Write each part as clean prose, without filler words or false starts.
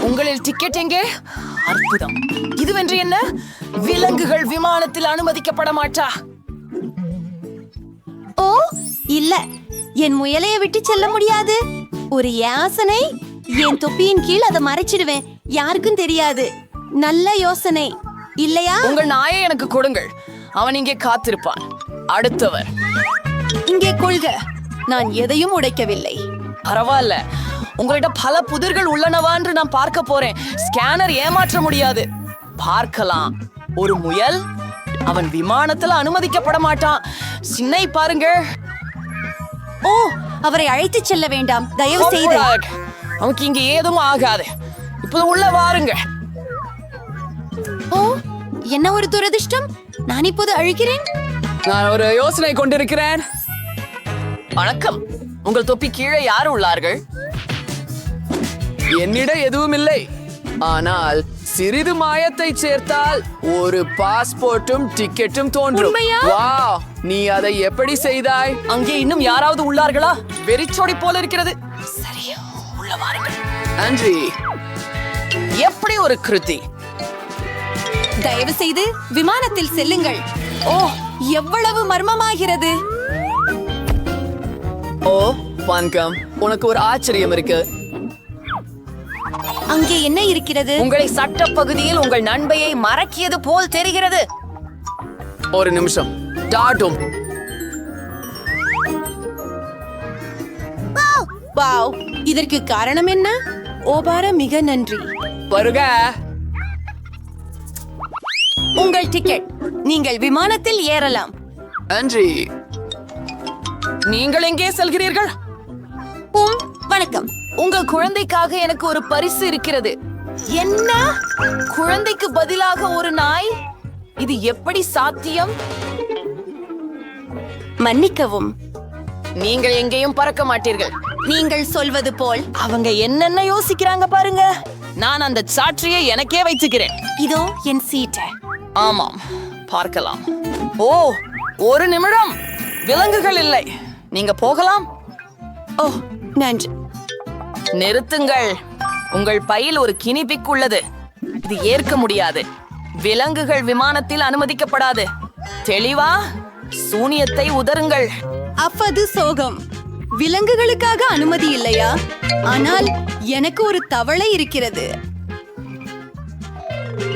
உங்களில் டிக்கெட் எங்கே? அற்புதம். இதுவென்று என்ன? விலங்குகள் விமானத்தில் அனுமதிக்கப்பட மாட்டா. ஓ இல்ல, என் முயலையை விட்டு செல்ல முடியாது. ஒரு யாசனை, என் தொப்பியின் கீழ் அதை மறைச்சிடுவேன், யாருக்கும் தெரியாது. நல்ல யோசனை இல்லையா? உங்கள் நாயை எனக்கு கொடுங்கள், அவன் இங்கே காத்திருப்பான். அடுத்தவர். இங்கே கொள்க, நான் எதையும் உடைக்கவில்லை. பரவாயில்ல, உங்களிடம் பல புதிர்கள் உள்ளனவா என்று நான் பார்க்க போறேன். ஸ்கேனர் ஏமாற்ற முடியாது. பார்க்கலாம். ஒரு முயல், அவன் விமானத்துல அனுமதிக்கப்பட மாட்டான். சின்னை பாருங்க. ஓ, அவரை அழைத்து செல்ல வேண்டாம், தயவு செய்து. அவனுக்கு இங்க ஏதும் ஆகாது. இப்போது உள்ள வாருங்க. ஓ, என்ன ஒரு துரதிர்ஷ்டம். நான் இப்போது அழுகிறேன். நான் ஒரு யோசனை கொண்டிருக்கிறேன். வணக்கம். உங்கள் தொப்பி கீழே யார் உள்ளார்கள்? என்னிடம் எதுவும் இல்லை, ஆனால் சிறிது மாயத்தை சேர்த்தால் ஒரு பாஸ்போர்ட்டும் டிக்கெட்டும் தோன்றும். உண்மையா? வாவ், நீ அதை எப்படி செய்தாய்? அங்கே இன்னும் யாராவது உள்ளார்களா? வெறிச்சோடி போல இருக்கிறது. சரி, உள்ள வாருங்கள். நன்றி. எப்படி ஒரு கிருதி. தயவு செய்து விமானத்தில் செல்லுங்கள். ஓ, எவ்வளவு மர்மமாகிறது. ஓ வணக்கம். உனக்கு ஒரு ஆச்சரியம் இருக்கு. அங்கே என்ன இருக்கிறது? உங்களை சட்ட பகுதியில் உங்கள் நண்பையை மறக்கியது போல் தெரிகிறது. ஒரு நிமிஷம். டாட்டும். வாவ், இதற்கு காரணம் என்ன? ஓபார, மிக நன்றி. வருக. உங்கள் டிக்கெட், நீங்கள் விமானத்தில் ஏறலாம். நன்றி. நீங்கள் எங்கே செல்கிறீர்கள்? வணக்கம். உங்கள் குழந்தைக்காக எனக்கு ஒரு பரிசு இருக்கிறது. என்ன? குழந்தைக்கு பதிலாக ஒரு நாய்? இது எப்படி சாத்தியம்? மன்னிக்கவும், நீங்கள் எங்கேயும் பறக்க மாட்டீர்கள். நீங்கள் சொல்வது போல். அவங்க என்னென்ன யோசிக்கிறாங்க பாருங்க. நான் அந்த சாட்சியை எனக்கே வைச்சுக்கிறேன். இதோ என் சீட்டு. ஆமாம், பார்க்கலாம். ஓ, ஒரு நிமிடம். விலங்குகள் இல்லை, நீங்க போகலாம். ஓ, நன்றி. நிறுத்துங்கள். உங்கள் பையில் ஒரு கினிபிக் உள்ளது. இது ஏற்க முடியாது. விலங்குகள் விமானத்தில் அனுமதிக்கப்படாது. தெளிவா? சூனியத்தை உதறுங்கள். அப்பது சோகம். விலங்குகளுக்காக அனுமதி இல்லையா? ஆனால் எனக்கு ஒரு தவளை இருக்கிறது.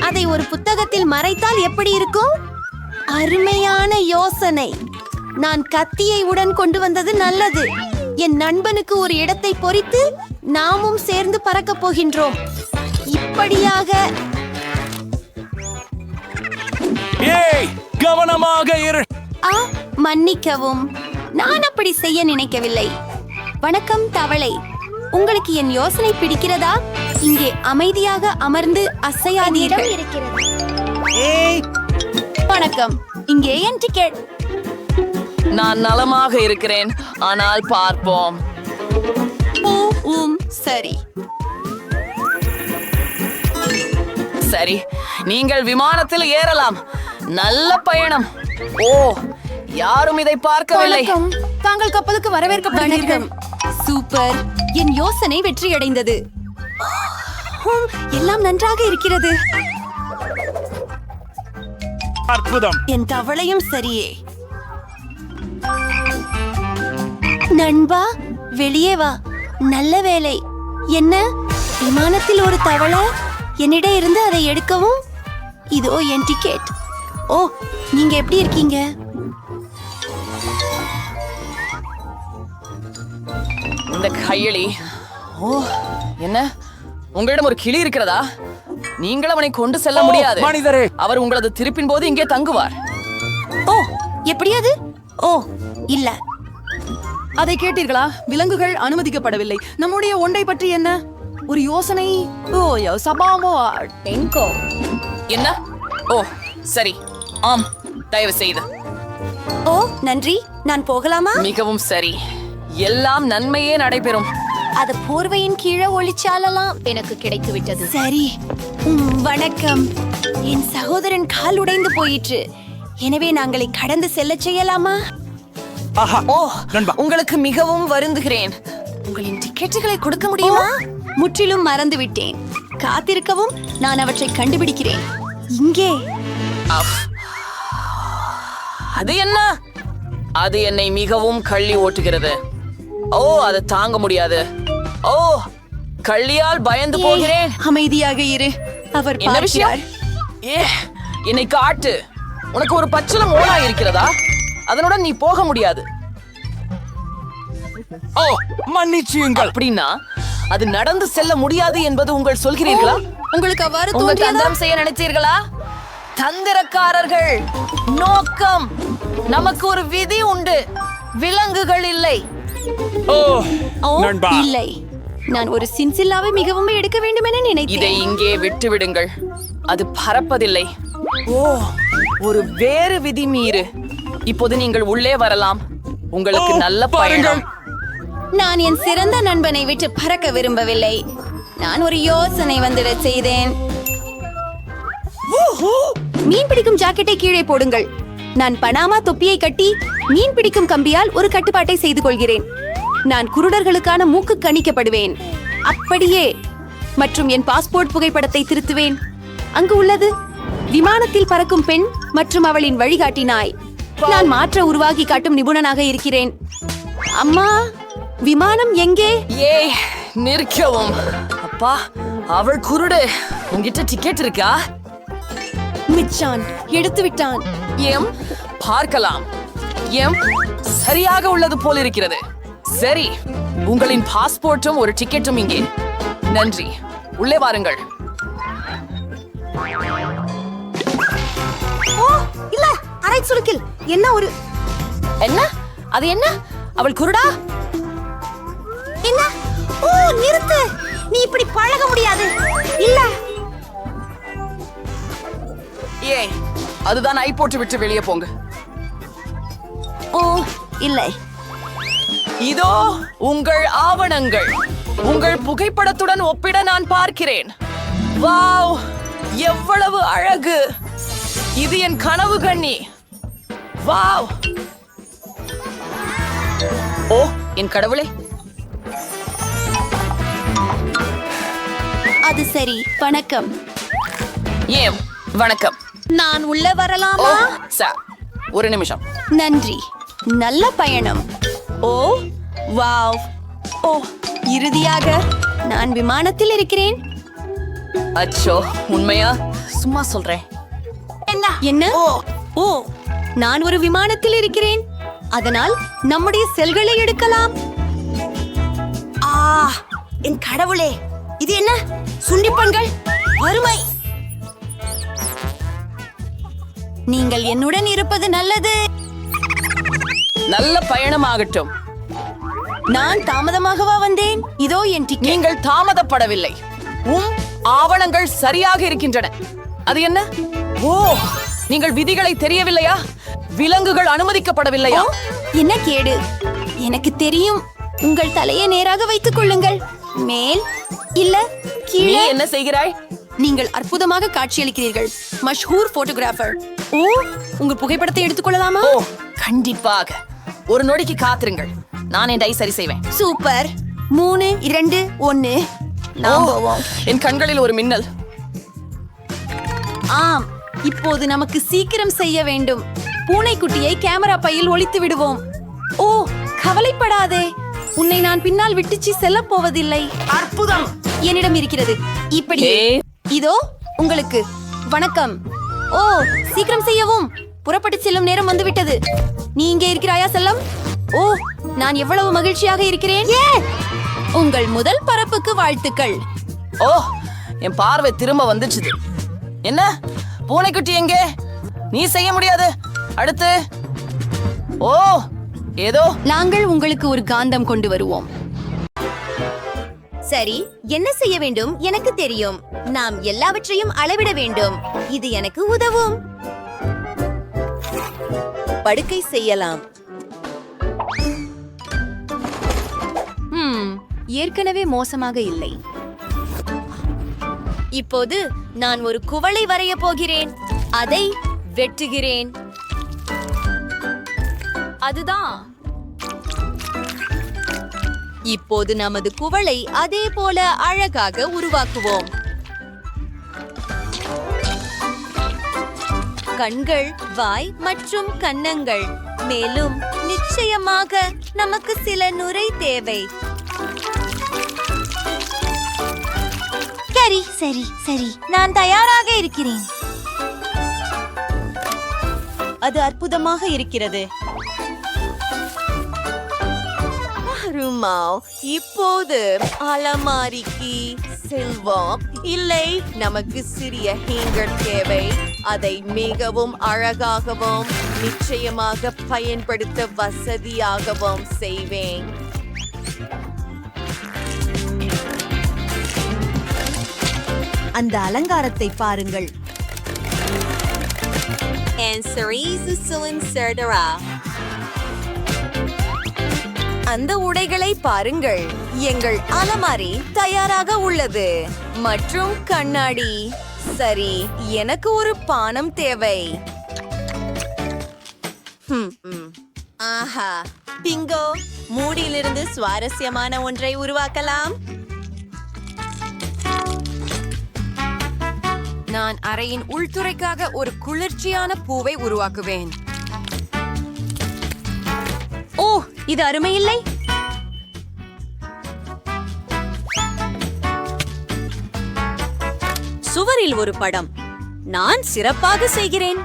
அதை ஒரு புத்தகத்தில் மறைத்தால் எப்படி இருக்கும்? அருமையான யோசனை. நான் கத்தியை உடன் கொண்டு வந்தது நல்லது. என் நண்பனுக்கு ஒரு இடத்தை பொறித்து நாமும் சேர்ந்து பறக்க போகின்றோம். இப்படியாக. கவனமாக இரு. மன்னிக்கவும், நான் அப்படி செய்ய நினைக்கவில்லை. வணக்கம் தவளை, உங்களுக்கு என் யோசனை பிடிக்கிறதா? இங்கே அமைதியாக அமர்ந்து அசையாதீர்கள். வணக்கம், இங்கே என் டிக்கெட். நான் நலமாக இருக்கிறேன், ஆனால் பார்ப்போம். சரி சரி, நீங்கள் விமானத்தில் ஏறலாம். நல்ல பயணம். ஓ, யாரும் இதை பார்க்கவில்லை. தாங்கள் கப்பலுக்கு வரவேற்கப்படுகிறீர்கள். சூப்பர், என் யோசனை வெற்றியடைந்தது. எல்லாம் நன்றாக இருக்கிறது. அற்புதம். என் தவளையும் சரியே. நண்பா, வெளியே வா. நல்ல வேலை. என்ன, விமானத்தில் ஒரு தவளை? என்னிடம் இருந்து அதை எடுக்கவும். இதோ என் டிக்கெட். ஓ, நீங்க எப்படி இருக்கீங்க? இந்த கையளி. ஓ, என்ன, உங்களிடம் ஒரு கிளி இருக்கிறதா? நீங்கள் அவனை கொண்டு செல்ல முடியாது. மனிதரே, அவர் உங்களது திருப்பின் போது இங்கே தங்குவார். ஓ, எப்படியாது? ஓ, இல்ல. அதை கேட்டீர்களா? விலங்குகள் அனுமதிக்கப்படவில்லை. நம்முடைய ஒன்றை பற்றி என்ன ஒரு யோசனை? ஓ, சபாமோ டெங்கோ. என்ன? ஓ, சரி. ஆம், தயவு செய்து. ஓ, நன்றி. நான் போகலாமா? மிகவும் சரி. எல்லாம் நன்மையே நடைபெறும். அது போர்வையின் கீழே ஒளிச்சாலலாம் எனக்கு கிடைத்து விட்டது. சரி. வணக்கம். என் சகோதரன் கால் உடைந்து போயிற்று. எனவே நாங்களை கடந்து செல்ல செய்யலாமா? ஓ, உங்களுக்கு மிகவும் வருந்துகிறேன். உங்களின் டிக்கெட்டுகளை கொடுக்க முடியுமா? முற்றிலும் மறந்து விட்டேன். காத்திருக்கவும், நான் அவற்றை கண்டுபிடிக்கிறேன். இங்கே அஃப். அது என்ன? அது என்னை மிகவும் கள்ளி ஓட்டுகிறது. ஓ, அது தாங்க முடியாது. ஓ, கள்ளியால் பயந்து போகிறேன். அமைதியாக இரு. அவர் என்ன விஷயம்? பார்க்கிறார். ஏ, என்னை காட்டு. உனக்கு ஒரு பச்சளம் ஓனா இருக்கிறதா? அதனுடன் நீ போக முடியாது. ஓ, மன்னிச்சுங்கள். அப்படின்னா அது நடந்து செல்ல முடியாது என்பது உங்கள் சொல்கிறீர்களா? உங்களுக்கு அவ்வாறு உங்க தோன்றியதா? தந்திரம் செய்ய நினைச்சீர்களா? தந்திரக்காரர்கள். நோக்கம். நமக்கு ஒரு விதி உண்டு. விலங்குகள் இல்லை. ஓ, ஓ, நண்பா. இல்லை. நான் ஒரு சின்சில்லாவை மிகவும் எடுக்க வேண்டும் என இதை நினைத்தேன். இங்கே விட்டு விடுங்கள். அது பறப்பதில்லை. ஓ, ஒரு வேறு விதி மீறு. இப்போது நீங்கள் உள்ளே வரலாம். உங்களுக்கு ஓ, நல்ல பாருங்கள். பயணம். நான் என் சிறந்த நண்பனை விட்டு பறக்க விரும்பவில்லை. நான் ஒரு யோசனை வந்துடச் செய்தேன். மீன் பிடிக்கும் ஜாக்கெட்டை கீழே போடுங்கள். நான் பனாமா தொப்பியை கட்டி மீன் பிடிக்கும் கம்பியால் ஒரு கட்டுப்பாட்டை செய்து கொள்கிறேன். நான் குருடர்களுக்கான மூக்கு கணிக்கப்படுவேன். அப்படியே. மற்றும் என் பாஸ்போர்ட் புகைப்படத்தை திருத்துவேன். அங்கு உள்ளது விமானத்தில் பறக்கும் பெண் மற்றும் அவளின் வழிகாட்டி நாய். நான் மாற்ற உருவாக்கி காட்டும் நிபுணனாக இருக்கிறேன். அம்மா, விமானம் எங்கே? ஏய், நிற்கவும். அப்பா, அவள் குருடு. உன்கிட்ட டிக்கெட் இருக்கா? மிச்சான் எடுத்து விட்டான். எம், பார்க்கலாம். எம், சரியாக உள்ளது போல் இருக்கிறது. சரி, உங்களின் பாஸ்போர்ட்டும் ஒரு டிக்கெட்டும் இங்கே. நன்றி. உள்ளே வாருங்கள். ஓ, இல்ல, அரை சுருக்கில் என்ன ஒரு என்ன? அது என்ன? அவள் குருடா? என்ன? ஓ, நிறுத்து. நீ இப்படி பழக முடியாது. இல்ல. ஏய், அதுதான் ஐ போட்டு விட்டு வெளியே போங்க. ஓ, இல்லை. இதோ உங்கள் ஆவணங்கள். உங்கள் புகைப்படத்துடன் ஒப்பிட நான் பார்க்கிறேன். வாவ், எவ்வளவு அழகு! இது என் கனவு கண்ணி. வாவ்! ஓ, என் கடவுளே! அது சரி. வணக்கம். ஏம், வணக்கம். நான் உள்ள ஓ, வரலாமா? சார், ஒரு நிமிஷம். நன்றி. நல்ல பயணம். ஓ, வாவ். ஓ, இறுதியாக நான் விமானத்தில் இருக்கிறேன். அச்சோ, உண்மையா? சும்மா சொல்றேன். என்ன? ஓ, ஓ, நான் ஒரு விமானத்தில் இருக்கிறேன். அதனால் நம்முடைய செல்களை எடுக்கலாம். ஆ, என் கடவுளே, இது என்ன? சுண்டிப்பன்கள். வறுமை. நீங்கள் என்னுடன் இருப்பது நல்லது. நல்ல பயணமாகட்டும். நான் தாமதமாகவா வந்தேன்? இதோ என் டிக்கெட். நீங்கள் தாமதப்படவில்லை. ஆவணங்கள் சரியாக இருக்கின்றன. அது என்ன? ஓ, நீங்கள் விதிகளை தெரியவில்லையா? விலங்குகள் அனுமதிக்கப்படவில்லையா? ஓ, என்ன கேடு? எனக்கு தெரியும். உங்கள் தலையை நேராக வைத்துக் கொள்ளுங்கள். மேல் இல்ல நீ கீழே. என்ன செய்கிறாய்? நீங்கள் அற்புதமாக காட்சியளிக்கிறீர்கள். மஷ்ஹூர் போட்டோகிராஃபர். ஓ, உங்கள் புகைப்படத்தை எடுத்துக்கொள்ளலாமா? ஓ, கண்டிப்பாக. ஒரு நொடிக்கு காத்திருங்கள். நான் என் டை சரி செய்வேன். சூப்பர். 3, 2, 1. நாம் ஓ, போவோம். என் கண்களில் ஒரு மின்னல். ஆம், இப்போது நமக்கு சீக்கிரம் செய்ய வேண்டும். பூனைக்குட்டியை கேமரா பையில் ஒளித்து விடுவோம். ஓ, கவலைப்படாதே. உன்னை நான் பின்னால் விட்டுச்சு செல்ல போவதில்லை. அற்புதம். என்னிடம் இருக்கிறது. இப்படி. ஏ. இதோ உங்களுக்கு. வணக்கம். ஓ, சீக்கிரம் செய்யவும். புறப்பட்டு செல்லும் நேரம் வந்துவிட்டது. நீ இங்கே இருக்கிறாயா செல்லம்? ஓ, நான் எவ்வளவு மகிழ்ச்சியாக இருக்கிறேன். உங்கள் முதல் பறப்புக்கு வாழ்த்துக்கள். ஓ, என் பார்வை திரும்ப வந்துச்சுது. என்ன? பூனைக்குட்டி எங்கே? நீ செய்ய முடியாது. அடுத்து. ஓ, ஏதோ. நாங்கள் உங்களுக்கு ஒரு காந்தம் கொண்டு வருவோம். சரி, என்ன செய்ய வேண்டும் எனக்கு தெரியும். நாம் எல்லாவற்றையும் அளவிட வேண்டும். இது எனக்கு உதவும். படுக்கை செய்யலாம். ஏற்கனவே மோசமாக இல்லை. இப்போது நான் ஒரு குவளை வரைய போகிறேன். அதை வெட்டுகிறேன். அதுதான். இப்போது நமது குவளை அதே போல அழகாக உருவாக்குவோம். கண்கள், வாய் மற்றும் கன்னங்கள். மேலும் நிச்சயமாக நமக்கு சில நுரை தேவை. சரி சரி சரி, நான் தயாராக இருக்கிறேன். அது அற்புதமாக இருக்கிறது. அருமாவ், இப்போது அலமாரிக்கு செல்வோம். இல்லை, நமக்கு சிறிய ஹேங்கர் தேவை. அதை மிகவும் அழகாகவும் நிச்சயமாக பயன்படுத்த வசதியாகவும் செய்வேன். அந்த அலங்காரத்தை பாருங்கள். அந்த உடைகளை பாருங்கள். எங்கள் அலமாரி தயாராக உள்ளது. மற்றும் கண்ணாடி. சரி, எனக்கு ஒரு பானம் தேவை. ஆஹா, பிங்கோ! மூடியிலிருந்து சுவாரஸ்யமான ஒன்றை உருவாக்கலாம். நான் அறையின் உள்துறைக்காக ஒரு குளிர்ச்சியான பூவை உருவாக்குவேன். ஓ, இது அருமையில்லை. சுவரில் ஒரு படம். நான் சிறப்பாக செய்கிறேன்.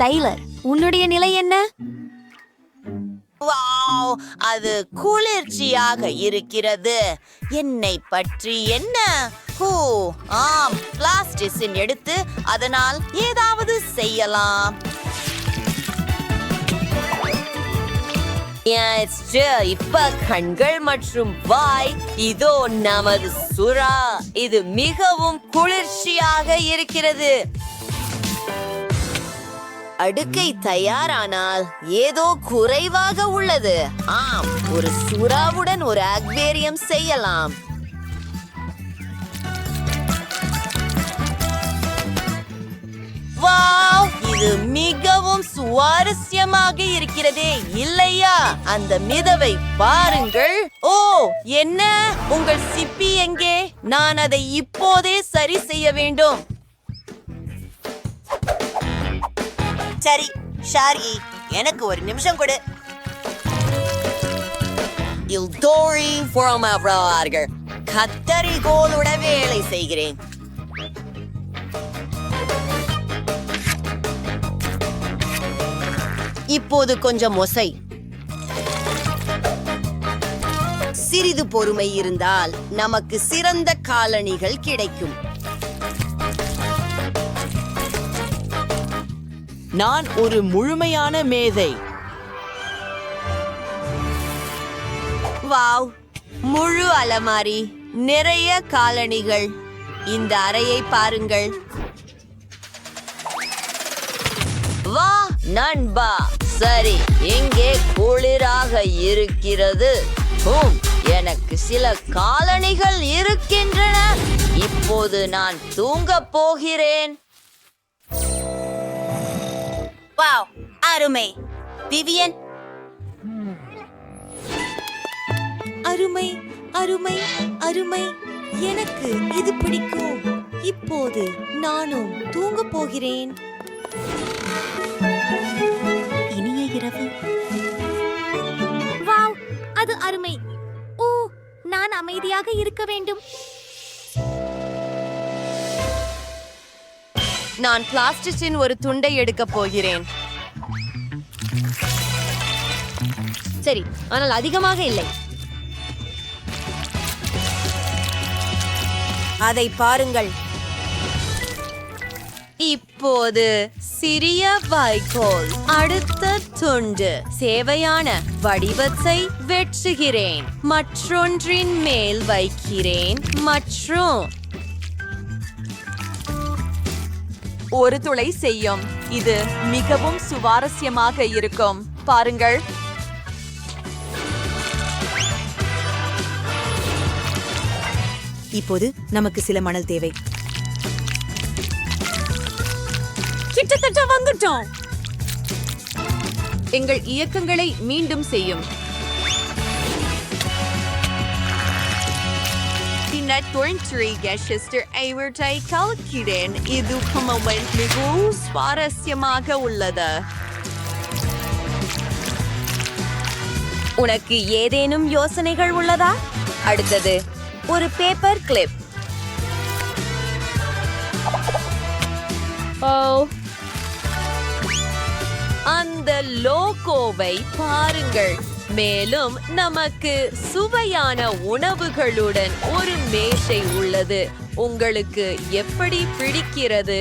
டைலர், உன்னுடைய நிலை என்ன? வாவ், அது குளிர்ச்சியாக இருக்கிறது. என்னை பற்றி என்ன? ஆம், பிளாஸ்டிசின் எடுத்து அதனால் ஏதாவது செய்யலாம். இப்ப கண்கள் மற்றும் வாய். இதோ நமது சுறா. இது மிகவும் குளிர்ச்சியாக இருக்கிறது. அடுக்கை தயாரானால் ஏதோ குறைவாக உள்ளது. ஆம், ஒரு சுறாவுடன் ஒரு அக்வேரியம் செய்யலாம். வாவ், இது மிகவும் சுவாரஸ்யமாக இருக்கிறதே, இல்லையா? அந்த மிதவை பாருங்கள். ஓ, என்ன? உங்கள் சிப்பி எங்கே? நான் அதை இப்போதே சரி செய்ய வேண்டும். சரி ஷாரி, எனக்கு ஒரு நிமிஷம் கொடு. இல்தோரி புறமாவர்கள் கத்தரிகோலுட வேலை செய்கிறேன். இப்போது கொஞ்சம் ஒசை. சிறிது பொறுமை இருந்தால் நமக்கு சிறந்த காலணிகள் கிடைக்கும். நான் ஒரு முழுமையான மேதை. வாவ், முழு அலமாரி, நிறைய காலணிகள். இந்த அறையை பாருங்கள். வா நண்பா. சரி, எங்கே குளிராக இருக்கிறது. எனக்கு சில காலணிகள் இருக்கின்றன. இப்போது நான் தூங்கப் போகிறேன். வாவ், அருமை. விவியன், அருமை அருமை அருமை. எனக்கு இது பிடிக்கும். இப்போது நானும் தூங்கப் போகிறேன். இனிய இரவு. வாவ், அது அருமை. ஓ, நான் அமைதியாக இருக்க வேண்டும். நான் பிளாஸ்டிக்கின் ஒரு துண்டை எடுக்கப் போகிறேன். சரி, ஆனால் அதிகமாக இல்லை. அதை பாருங்கள். இப்போது சிறிய வைக்கோல். அடுத்த துண்டு. தேவையான வடிவத்தை வெட்டுகிறேன். மற்றொன்றின் மேல் வைக்கிறேன். மற்றும் ஒரு துளை செய்யும். இது மிகவும் சுவாரஸ்யமாக இருக்கும். பாருங்கள். இப்போது நமக்கு சில மணல் தேவை. கிட்டத்தட்ட வந்துட்டோம். எங்கள் இயக்கங்களை மீண்டும் செய்யும். தொழிற்துறை சிஸ்டர் ஐவர்டை கலக்கிறேன். இது மிகவும் சுவாரஸ்யமாக உள்ளது. உனக்கு ஏதேனும் யோசனைகள் உள்ளதா? அடுத்தது ஒரு பேப்பர் கிளிப். அந்த லோகோவை பாருங்கள். மேலும் நமக்கு சுவையான உணவுகளுடன் ஒரு மேசை உள்ளது. உங்களுக்கு எப்படி பிடிக்கிறது?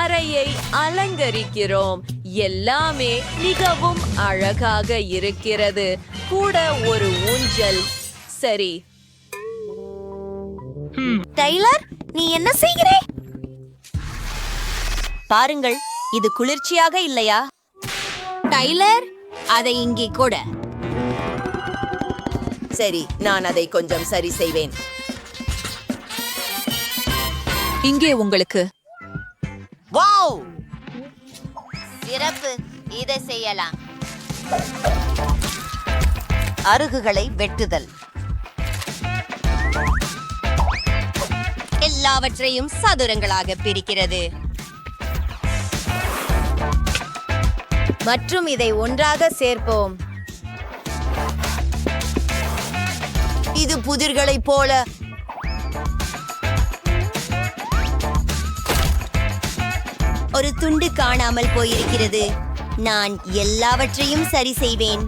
அறையை அலங்கரிக்கிறோம். எல்லாமே மிகவும் அழகாக இருக்கிறது. கூட ஒரு ஊஞ்சல். சரி, டைலர், நீ என்ன செய்கிறே? பாருங்கள், இது குளிர்ச்சியாக இல்லையா? டைலர், அதை இங்கே கூட. சரி, நான் அதை கொஞ்சம் சரி செய்வேன். இங்கே உங்களுக்கு வாவ், சிறப்பு, இதை செய்யலாம். அருகுகளை வெட்டுதல். எல்லாவற்றையும் சதுரங்களாக பிரிக்கிறது மற்றும் இதை ஒன்றாக சேர்ப்போம். இது புதிர்களைப் போல. ஒரு துண்டு காணாமல் போயிருக்கிறது. நான் எல்லாவற்றையும் சரி செய்வேன்.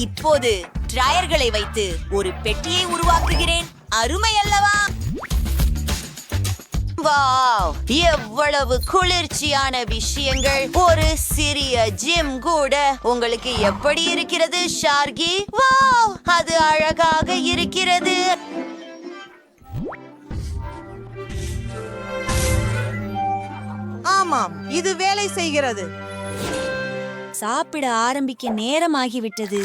இப்போது டிராயர்களை வைத்து ஒரு பெட்டியை உருவாக்குகிறேன். அருமை அல்லவா? வாவ், எவ்வளவு குளிர்ச்சியான விஷயங்கள். ஒரு சிறிய ஜிம் கூட. உங்களுக்கு எப்படி இருக்கிறது ஷார்கி? வாவ், அது அழகாக இருக்கிறது. ஆமாம், இது வேலை செய்கிறது. சாப்பிட ஆரம்பிக்க நேரமாகிவிட்டது.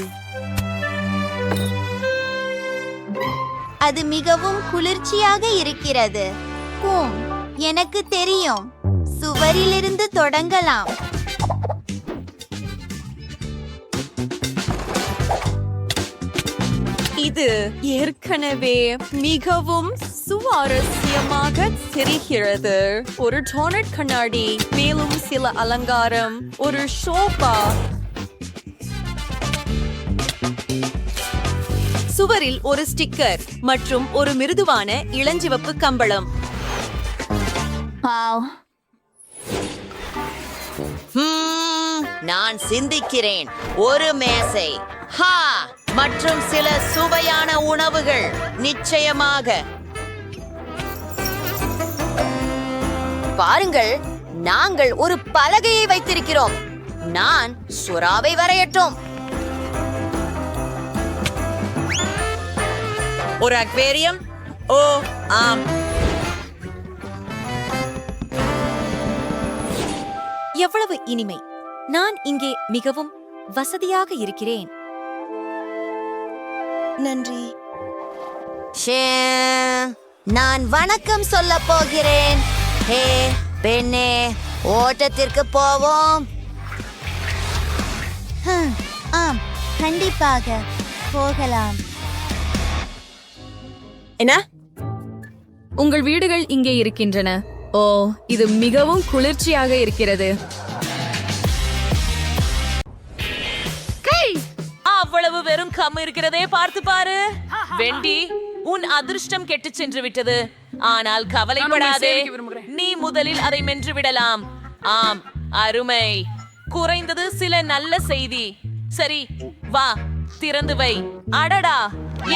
அது மிகவும் குளிர்ச்சியாக இருக்கிறது. எனக்கு தெரியும். சுவரிலிருந்து தொடங்கலாம். இது ஏற்கனவே மிகவும் சுவாரஸ்யமாக தெரிகிறது. ஒரு டோனட் கண்ணாடி, மேலும் சில அலங்காரம், ஒரு சோபா. சுவரில் ஒரு ஸ்டிக்கர் மற்றும் ஒரு மிருதுவான இளஞ்சிவப்பு கம்பளம். நான் சிந்திக்கிறேன். ஒரு மேசை, ஹா, மற்றும் சில சுவையான உணவுகள். நிச்சயமாக. பாருங்கள், நாங்கள் ஒரு பலகையை வைத்திருக்கிறோம். நான் சுறாவை வரையட்டும். ஒரு அக்வேரியம். ஓ ஆம், எவ்வளவு இனிமை. நான் இங்கே மிகவும் வசதியாக இருக்கிறேன். நன்றி. நான் வணக்கம் சொல்ல போகிறேன். ஹே பெண்ணே, ஓட்டத்திற்கு போவோம். ஆம், கண்டிப்பாக போகலாம். என்ன? உங்கள் வீடுகள் இங்கே இருக்கின்றன. ஓ, இது மிகவும் குளிர்ச்சியாக இருக்கிறது. அவ்வளவு வெறும் கம் இருக்கிறதே, பார்த்து பாரு. வெண்டி, உன் அதிர்ஷ்டம் கெட்டு சென்று விட்டது. ஆனால் கவலைப்படாதே, நீ முதலில் அதை மென்று விடலாம். ஆம், அருமை. குறைந்தது சில நல்ல செய்தி. சரி, வா, திறந்து வை. அடடா,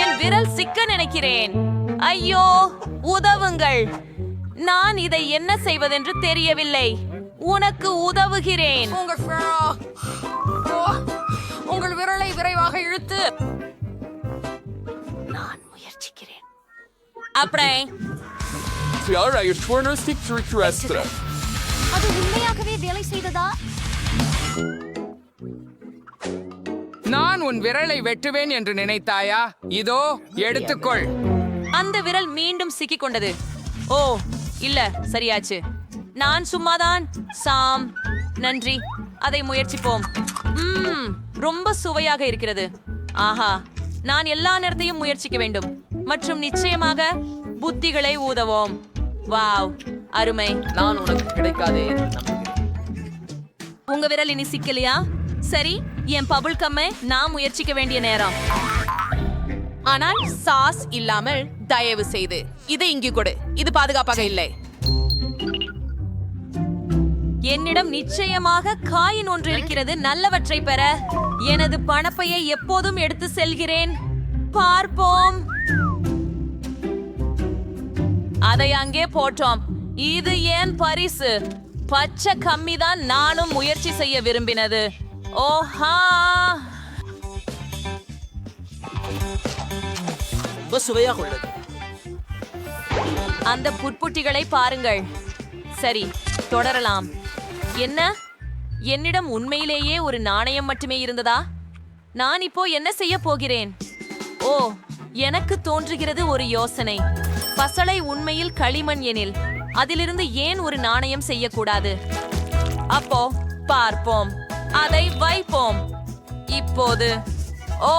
என் விரல் சிக்க நினைக்கிறேன். ஐயோ, உதவுங்கள். நான் இதை என்ன செய்வதென்று தெரியவில்லை. உனக்கு உதவுகிறேன். உங்கள் விரலை விரைவாக இழுத்து. நான் முயற்சிக்கிறேன். அப்படியே Tiara, your corner stick to request. அது உண்மையாகவே வேலை செய்ததா? நான் உன் விரலை வெட்டுவேன் என்று நினைத்தாயா? இதோ எடுத்துக்கொள். அந்த விரல் மீண்டும் சிக்கிக் கொண்டது. ஓ இல்ல, சரியாச்சு. நான் சும்மாதான். சாம், நன்றி. அதை முயற்சிப்போம். ரொம்ப சுவையாக இருக்கிறது. ஆஹா, நான் எல்லா நேரத்தையும் முயற்சிக்க வேண்டும் மற்றும் நிச்சயமாக புத்திகளை ஊதவோம். வாவ், அருமை. நான் உனக்கு கிடைக்காதே என்று நம்புகிறேன். உங்க விரல் இனி சிக்கலையா? சரி, என் பபுள் கம்மை நான் முயற்சிக்க வேண்டிய நேரம். ஆனால் சாஸ் இல்லாமல் தயவு செய்து இதை இங்கு கொடு. இது பாதுகாப்பாக இல்லை. என்னிடம் நிச்சயமாக காயின் ஒன்று இருக்கிறது. நல்லவற்றை பெற எனது பணப்பையை எப்போதும் எடுத்து செல்கிறேன். பார்ப்போம். அதை அங்கே போட்டோம். இது ஏன் பரிசு? பச்சை கம்மிதான் நானும் முயற்சி செய்ய விரும்பினது. ஓஹா, சுவையாக உள்ளது. அந்த புட்புட்டிகளை பாருங்கள். சரி, தொடரலாம். என்ன, என்னிடம் உண்மையிலேயே ஒரு நாணயம் மட்டுமே இருந்ததா? நான் இப்போ என்ன செய்ய போகிறேன்? ஓ, எனக்கு தோன்றுகிறது ஒரு யோசனை. பசளை உண்மையில் களிமண் எனில் அதிலிருந்து ஏன் ஒரு நாணயம் செய்யக்கூடாது? அப்போ பார்ப்போம். அதை வைப்போம். இப்போது ஓ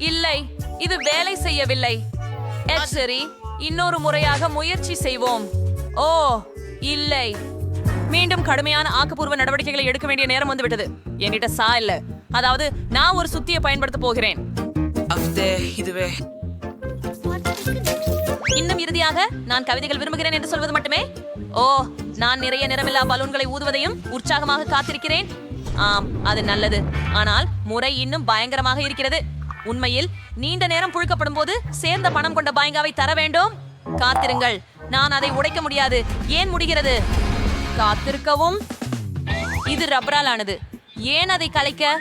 இல்லை, இது வேலை செய்யவில்லை. சரி, இன்னொரு முறையாக முயற்சி செய்வோம். ஓ இல்லை, மீண்டும் கடுமையான ஆக்கப்பூர்வ நடவடிக்கைகளை எடுக்க வேண்டிய நேரம் வந்துவிட்டது. என்கிட்ட சா இல்ல, அதாவது நான் ஒரு சுத்தியை பயன்படுத்த போகிறேன். இதுவே இன்னும் இறுதியாக நான் கவிதைகள் விரும்புகிறேன் என்று சொல்வது மட்டுமே. ஓ, நான் நிறைய நிறமில்லா பலூன்களை ஊதுவதையும் உற்சாகமாக காத்திருக்கிறேன். ஆம், அது நல்லது. ஆனால் முறை இன்னும் பயங்கரமாக இருக்கிறது. உண்மையில் நீண்ட நேரம் புழுக்கப்படும் போது சேர்ந்த பணம் கொண்ட பாயங்காவை தர வேண்டும். காத்திருங்கள், நான் அதை உடைக்க முடியாது. ஏன் முடிகிறது? காத்திருக்கவும். இது ரப்பரால் ஆனது. ஏன் அதை கலைக்க?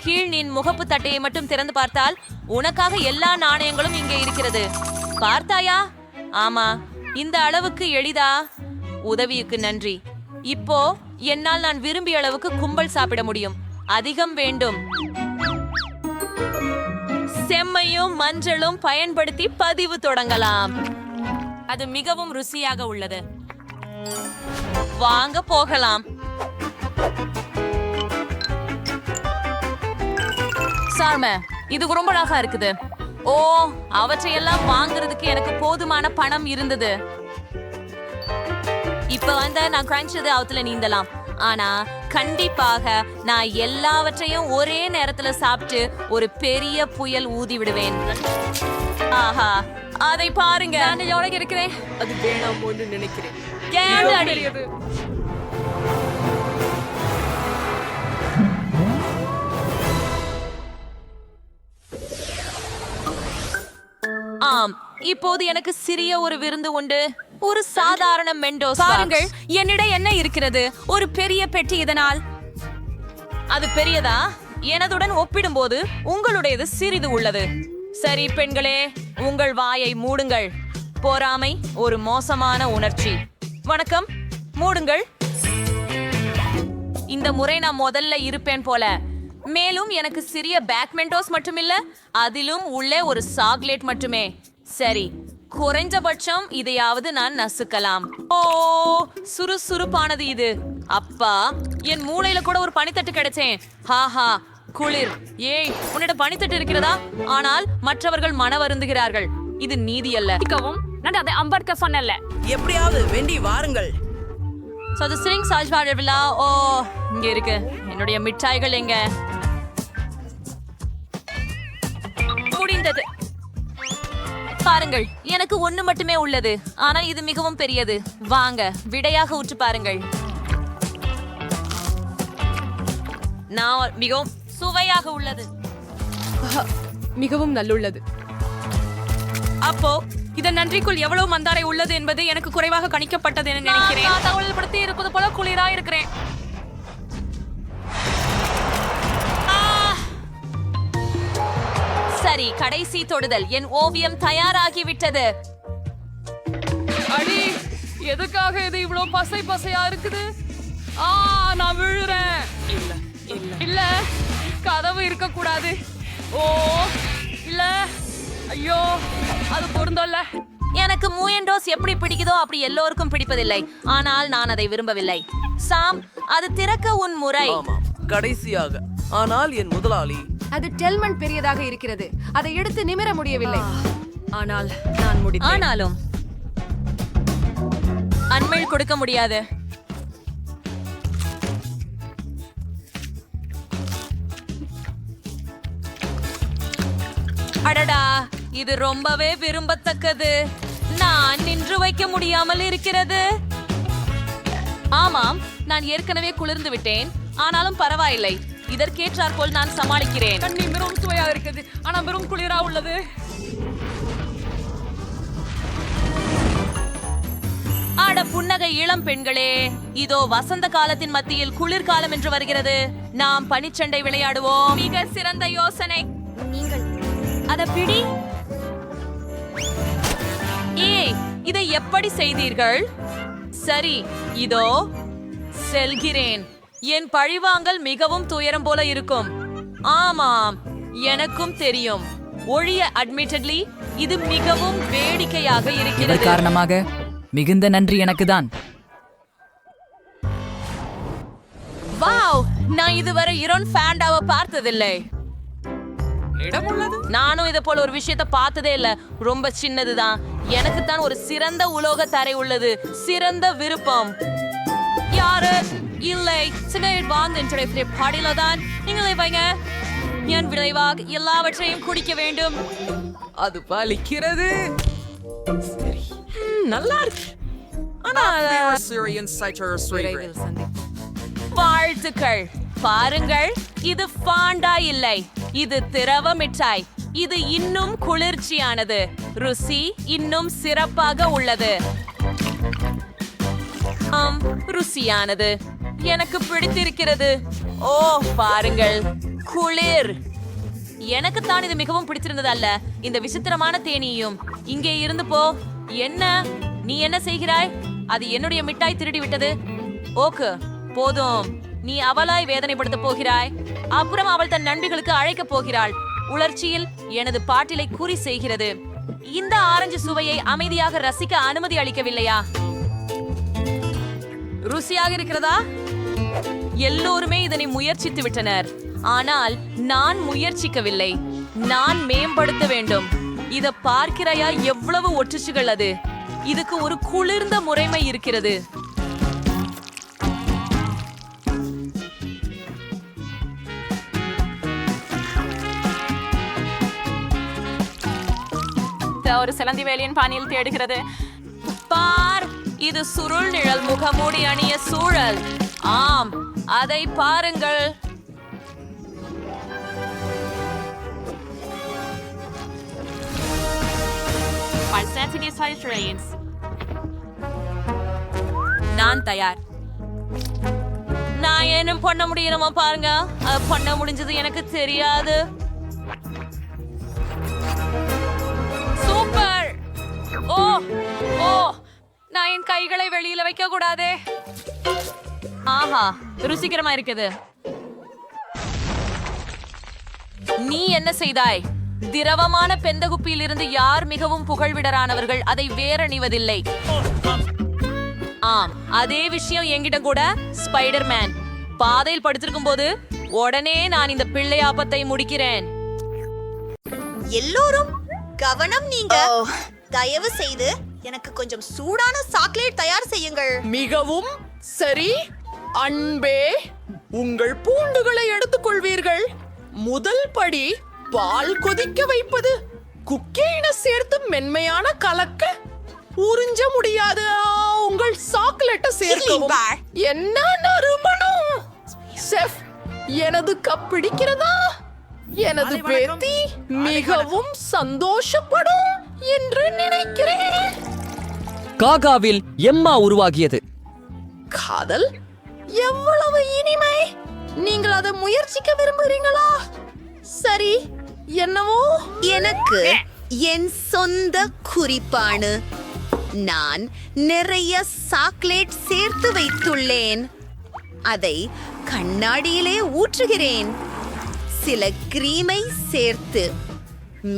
கீழ் நீ முகப்பு தட்டையை மட்டும் திறந்து பார்த்தால் உனக்காக எல்லா நாணயங்களும் இங்கே இருக்கிறது. பார்த்தாயா? ஆமா, இந்த அளவுக்கு எளிதா? உதவிக்கு நன்றி. இப்போ என்னால் நான் விரும்பிய அளவுக்கு கும்பல் சாப்பிட முடியும். அதிகம் வேண்டும். செம்மையும் மஞ்சளும் பயன்படுத்தி பதிவு தொடங்கலாம். அது மிகவும் ருசியாக உள்ளது. வாங்க போகலாம். சார்மே, இது ரொம்ப அழகா இருக்குது. ஓ, அவற்றையெல்லாம் வாங்குறதுக்கு எனக்கு போதுமான பணம் இருந்தது. இப்ப நான் கிரஞ்சது அவத்துல நீந்தலாம். ஆனா கண்டிப்பாக நான் எல்லாவற்றையும் ஒரே நேரத்துல சாப்பிட்டு ஒரு பெரிய புயல் ஊதி விடுவேன். ஆஹா, அதை பாருங்க. நான் இருக்கிறேன். அது வேணாம் என்று நினைக்கிறேன். ஆம், இப்போது எனக்கு சிறிய ஒரு விருந்து உண்டு. ஒரு சாதாரண மெண்டோஸ். பாருங்கள், என்னிடம் என்ன இருக்கிறது? ஒரு பெரிய பெட்டி. இதனால் அது பெரியதா? எனதுடன் ஒப்பிடும்போது உங்களுடையது சிறிது உள்ளது. சரி பெண்களே, உங்கள் வாயை மூடுங்கள். பொறாமை ஒரு மோசமான உணர்ச்சி. வணக்கம், மூடுங்கள். இந்த முறை நான் முதல்ல இருப்பேன் போல. மேலும் எனக்கு சிறிய பேக் மெண்டோஸ் மட்டுமில்ல, அதிலும் உள்ளே ஒரு சாக்லேட் மட்டுமே. சரி, குறைஞ்சபட்சம் இதையாவது நான் நசுக்கலாம். ஓ, சுறுசுறுப்பானது இது. அப்பா, என் மூளையில கூட ஒரு பனித்தட்டு கிடைச்சேன். ஹாஹா, குளிர். ஏய், உன்னிடம் பனித்தட்டு இருக்கிறதா? ஆனால் மற்றவர்கள் மன வருந்துகிறார்கள். இது நீதி அல்ல. நான் அதை அம்பர்க்க சொன்னல. எப்படியாவது வேண்டி வாருங்கள். So the string சாஜ்வாழ விழா. ஓ, இங்க இருக்கு. என்னுடைய மிட்டாய்கள் எங்க? முடிந்தது. பாருங்கள், எனக்கு ஒண்ணு மட்டுமே உள்ளது. ஆனால் இது மிகவும் பெரியது. வாங்க, விடையாக ஊற்று பாருங்கள். நான் மிகவும் சுவையாக உள்ளது. மிகவும் நல்லுள்ளது. அப்போ இதன் நன்றிக்குள் எவ்வளவு மந்தாரை உள்ளது என்பது எனக்கு குறைவாக கணிக்கப்பட்டது என நினைக்கிறேன். நான் தகவல் படுத்தி இருப்பது போல குளிரா இருக்கிறேன். சரி, கடைசி தொடுதல். என் ஓவியம் தயாராகிவிட்டது. அடி, எதுக்காக இது இவ்வளவு பசை பசையா இருக்குது? நான் விழுறேன். இல்ல, கதவு இருக்க கூடாது. ஓ இல்ல, ஐயோ, அது பொருந்தல்ல. எனக்கு மூயண்டோஸ் எப்படி பிடிக்குதோ அப்படி எல்லோருக்கும் பிடிப்பதில்லை. ஆனால் நான் அதை விரும்பவில்லை. சாம், அது திறக்க உன் முறை. கடைசியாக, ஆனால் என் முதலாளி அது டெல்மன் பெரியதாக இருக்கிறது. அதை எடுத்து நிமிர முடியவில்லை. ஆனால் நான் முடித்தேன். ஆனாலும் அண்மையில் கொடுக்க முடியாது. அடடா, இது ரொம்பவே விரும்பத்தக்கது. நான் நின்று வைக்க முடியாமல் இருக்கிறது. ஆமாம், நான் ஏற்கனவே குளிர்ந்து விட்டேன். ஆனாலும் பரவாயில்லை, இதற்கேற்றாற்போல் நான் சமாளிக்கிறேன். தண்ணி மிகவும் சுவையாக இருக்குது, ஆனா வெறும் குளிரா உள்ளது. ஆட புன்னகை இளம் பெண்களே, இதோ வசந்த காலத்தின் மத்தியில் குளிர்காலம் என்று வருகிறது. நாம் பனிச்சண்டை விளையாடுவோம். மிக சிறந்த யோசனை. நீங்கள் அத பிடி. ஏய், இதை எப்படி செய்தீர்கள்? சரி, இதோ செல்கிறேன். என் பழிவாங்கல் மிகவும் துயரம் போல இருக்கும். ஆமாம், எனக்கும் தெரியும். ஒழிய அட்மிட்டட்லி இது மிகவும் வேடிக்கையாக இருக்கிறது. காரணமாக மிகுந்த நன்றி எனக்குதான். வாவ், நான் இதுவரை இரோன் ஃபேண்டாவை பார்த்ததில்லை. இடம் உள்ளது. நானும் இதை போல ஒரு விஷயத்தை பார்த்ததே இல்ல. ரொம்ப சின்னதுதான். எனக்கு தான் ஒரு சிறந்த உலோக தரை உள்ளது. சிறந்த விருப்பம். யாரு இல்லை, சிகரெட் வாங்க பாடியில தான். நீங்களே வைங்க. என் விளைவாக எல்லாவற்றையும் குடிக்க வேண்டும். அது பலிக்கிறது. சரி, நல்லா இருக்கு. ஆனா Syrian citrus விரைவில் சந்திப்போம். வாழ்த்துக்கள். பாருங்கள், இது ஃபாண்டா இல்லை, இது திரவ மிட்டாய். இது இன்னும் குளிர்ச்சியானது. ருசி இன்னும் சிறப்பாக உள்ளது. ருசியானது. எனக்கு பிடித்திருக்கிறது. ஓ, பாருங்கள், குளிர். எனக்கு தான் இது மிகவும் பிடிச்சிருந்தது அல்ல, இந்த விசித்திரமான தேனியும். இங்கே இருந்து போ. என்ன நீ என்ன செய்கிறாய்? அது என்னுடைய மிட்டாய் திருடி விட்டது. ஓகே, போதும். நீ அவளாய் வேதனைப்படுத்த போகிறாய். அப்புறம் அவள் தன் நண்பிகளுக்கு அழைக்க போகிறாள். உணர்ச்சியில் எனது பாட்டிலை குறி செய்கிறது. இந்த ஆரஞ்சு சுவையை அமைதியாக ரசிக்க அனுமதி அளிக்கவில்லையா? ருசியாக இருக்கிறதா? எல்லோருமே இதனை முயற்சித்து விட்டனர். ஆனால் நான் முயற்சிக்கவில்லை. நான் மேம்படுத்த வேண்டும். இத பார்க்கிறாயா எவ்வளவு ஒற்றுச்சுகள் அது. இதுக்கு ஒரு குளிர்ந்த முறைமை இருக்கிறது. ஒரு சிலந்தி வேலியின் பாணியில் தேடுகிறது. பார், இது சுருள் நிழல் முகமூடி அணிய சூழல். ஆம், அதை பாருங்கள். நான் தயார். நான் என்ன பண்ண முடியணுமா பாருங்க. அது பண்ண முடிஞ்சது எனக்கு தெரியாது. சூப்பர். ஓ ஓ, நான் என் கைகளை வெளியில வைக்க கூடாதே. ஆஹா, ருசிகரமா இருக்குது. நீ என்ன செய்தாய்? திரவமான பெந்தகுப்பியில் இருந்து யார் மிகவும் புகழ்விடரானவர்கள் அதை வேறணிவதில்லை. ஆம், அதே விஷயம் என்கிட்ட கூட. ஸ்பைடர்மேன் பாதையில் படுத்திருக்கும் போது உடனே நான் இந்த பிள்ளையாப்பத்தை முடிக்கிறேன். எல்லோரும் கவனம். நீங்க தயவு செய்து எனக்கு கொஞ்சம் சூடான சாக்லேட் தயார் செய்யுங்கள். மிகவும் சரி அன்பே, உங்கள் பூண்டுகளை எடுத்துக்கொள்வீர்கள். முதல் படி பால் கொதிக்க வைப்பது. குக்கீனை சேர்த்து மென்மையான கலக்க. உறிஞ்ச முடியாது. உங்கள் சாக்லேட்டை சேர்க்கவும். என்ன நறுமணம்! செஃப், எனது கப் பிடிக்கிறதா? எனது பேத்தி மிகவும் சந்தோஷப்படும் என்று நினைக்கிறேன். காகாவில் எம்மா உருவாகியது. காதல் எவ்வளவு இனிமை! நீங்கள் அதை முயற்சிக்க விரும்புகிறீங்களா? சரி, என்னவோ எனக்கு என் சொந்த குறிப்பானு. நான் நிறைய சாக்லேட் சேர்த்து வைத்துள்ளேன். அதை கண்ணாடியிலே ஊற்றுகிறேன். சில கிரீமை சேர்த்து,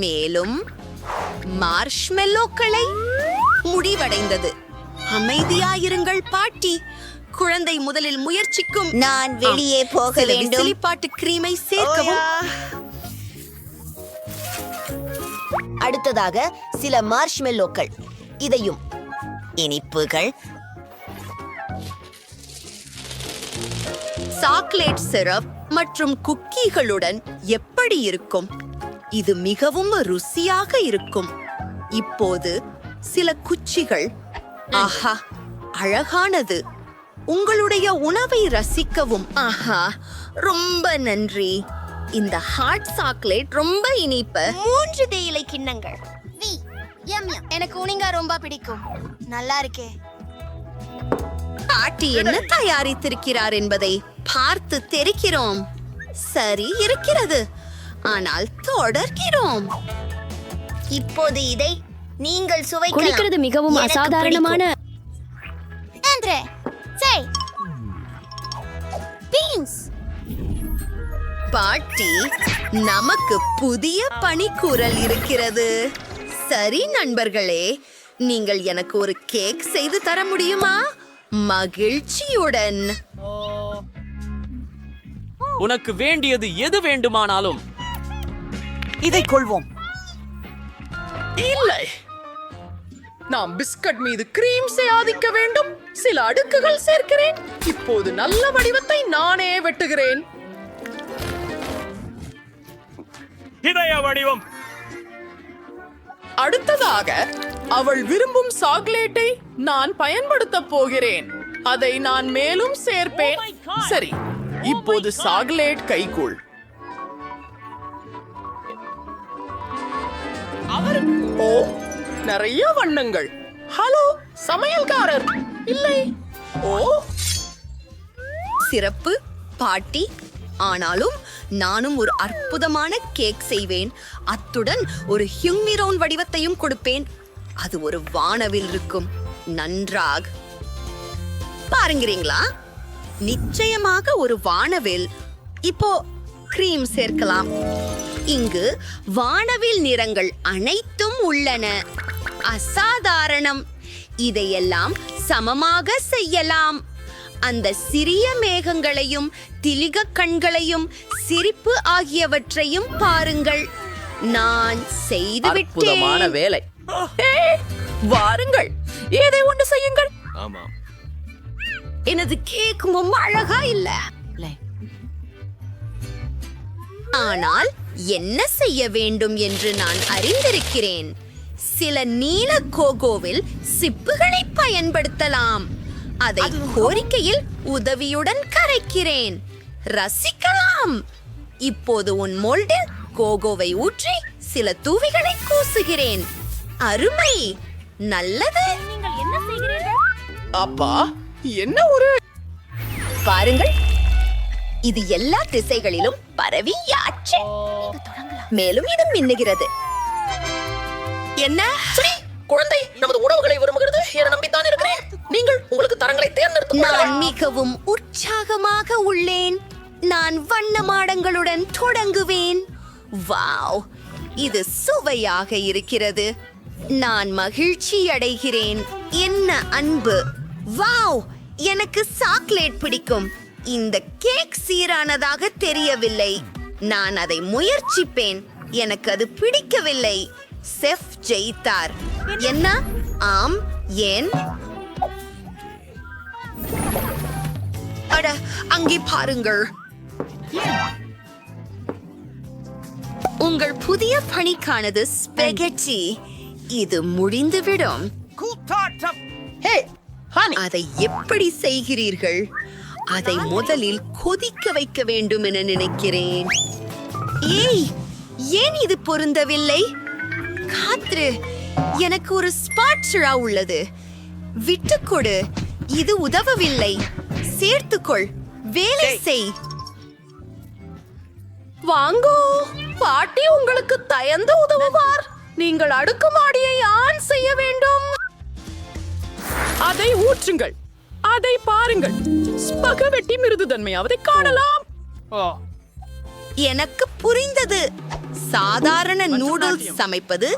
மேலும் மார்ஷ்மெல்லோக்களை. முடிவடைந்தது. அமைதியாயிருங்கள் பாட்டி. குழந்தை முதலில் முயற்சிக்கும். நான் வெளியே போக வேண்டும். சிலிப்பாட்டு கிரீமை சேர்க்கவும். அடுத்ததாக சில மார்ஷ்மெல்லோக்கள். இதையும் இனிப்புகள், சாக்லேட் சிரப் மற்றும் குக்கீகளுடன் எப்படி இருக்கும்? இது மிகவும் ருசியாக இருக்கும். இப்போது சில குச்சிகள். ஆஹா, அழகானது. உங்களுடைய உணவை ரசிக்கவும். ஆஹா, ரொம்ப நன்றி. இந்த ஹாட் சாக்லேட் ரொம்ப இனிப்பு. 3 தேயிலை கிண்ணங்கள். எனக்கு உனிங்கா ரொம்ப பிடிக்கும். நல்லா இருக்கே. பாட்டி என்ன தயாரித்திருக்கிறார் என்பதை பார்த்து தெரிக்கிறோம். சரி இருக்கிறது, ஆனால் தொடர்கிறோம். இப்போது இதை நீங்கள் சுவைக்கலாம். குடிக்கிறது மிகவும் எனக்கு அசாதாரணமான ஆண்ட்ரே, செய். பீன்ஸ். பாட்டி, நமக்கு புதிய பணிக்கூறல் இருக்கிறது. சரி நண்பர்களே, நீங்கள் எனக்கு ஒரு கேக் செய்து தர முடியுமா? மகிழ்ச்சியுடன். உனக்கு வேண்டியது எது வேண்டுமானாலும் இதை கொள்வோம். இல்லை, நாம் பிஸ்கட் மீது கிரீம் ஆதிக்க வேண்டும். சில அடுக்குகள் சேர்க்கிறேன். இப்போது நல்ல வடிவத்தை நானே வெட்டுகிறேன். இதய வடிவம். அடுத்ததாக அவள் விரும்பும் சாக்லேட்டை நான் பயன்படுத்தப் போகிறேன். அதை நான் மேலும் சேர்ப்பேன். சரி, இப்போது சாக்லேட் கைக்குள். ஓ, நிறைய வண்ணங்கள். ஹலோ சமையல்காரர். இல்லை. ஓ, சிறப்பு பாட்டி. ஆனாலும் நானும் ஒரு அற்புதமான கேக் செய்வேன். அத்துடன் ஒரு ஹியூமிரோன் வடிவத்தையும் கொடுப்பேன். அது ஒரு வானவில் இருக்கும். நன்றாக பாருங்கிறீங்களா? நிச்சயமாக ஒரு வானவில். இப்போ கிரீம் சேர்க்கலாம். இங்கு வானவில் நிறங்கள் அனைத்தும் உள்ளன. அசாதாரணம். இதையெல்லாம் சமமாக செய்யலாம். அந்த சிறிய மேகங்களையும் திலிக கண்களையும் சிரிப்பு ஆகியவற்றையும் பாருங்கள். நான் செய்துவிட்டேன். வேலை. வாருங்கள், ஏதை ஒன்று செய்யுங்கள். எனது கேக் ரொம்ப அழகா இல்ல, ஆனால் என்ன செய்ய வேண்டும் என்று நான் அறிந்திருக்கிறேன். சில நீல கோகோவில் சிப்புகளை பயன்படுத்தலாம். அதை கோரிக்கையில் உதவியுடன் கரைக்கிறேன். ரசிக்கலாம். இப்போது உன் மோல்டில் கோகோவை ஊற்றி சில தூவிகளை கூசுகிறேன். அருமை. நல்லது. அப்பா, என்ன ஒரு பாருங்கள், இது எல்லா திசைகளிலும் பரவியாச்சு. மேலும் இது மின்னுகிறது. என்ன? குழந்தை நமது உணவுகளை விரும்புகிறது என நம்பித்தான் இருக்கிறேன். நீங்கள் உங்களுக்கு தரங்களை தேர்ந்தெடுத்து நான் மிகவும் உற்சாகமாக உள்ளேன். நான் வண்ண மாடங்களுடன் தொடங்குவேன். வாவ், இது சுவையாக இருக்கிறது. நான் மகிழ்ச்சி அடைகிறேன். என்ன அன்பு. வாவ், எனக்கு சாக்லேட் பிடிக்கும். இந்த கேக் சீரானதாக தெரியவில்லை. நான் அதை முயற்சிப்பேன். எனக்கு அது பிடிக்கவில்லை. செஃப் ஜெயித்தார். என்ன? ஆம். ஏன்? அட, அங்கே பாருங்கள். உங்கள் புதிய பணிக்கானது ஸ்பெகெட்டி. இது முடிந்துவிடும். அதை எப்படி செய்கிறீர்கள்? அதை முதலில் கொதிக்க வைக்க வேண்டும் என நினைக்கிறேன். ஏய், ஏன் இது பொருந்தவில்லை? காத்ரு, எனக்கு ஒரு ஸ்பாட்சுலா உள்ளது. விட்டுக்கொடு. இது உதவவில்லை. சேர்த்துக்கொள். வேலை செய். வாங்கோ, பாட்டி உங்களுக்கு தயந்து உதவுவார். நீங்கள் அடுக்குமாடியை ஆன் செய்ய வேண்டும். அதை ஊற்றுங்கள். அதை பாருங்கள். ஸ்பகவெட்டி மிருதுதன்மையாவதை காணலாம். எனக்கு புரிந்தது. சாதாரண நூடுல்ஸ் சமைப்பது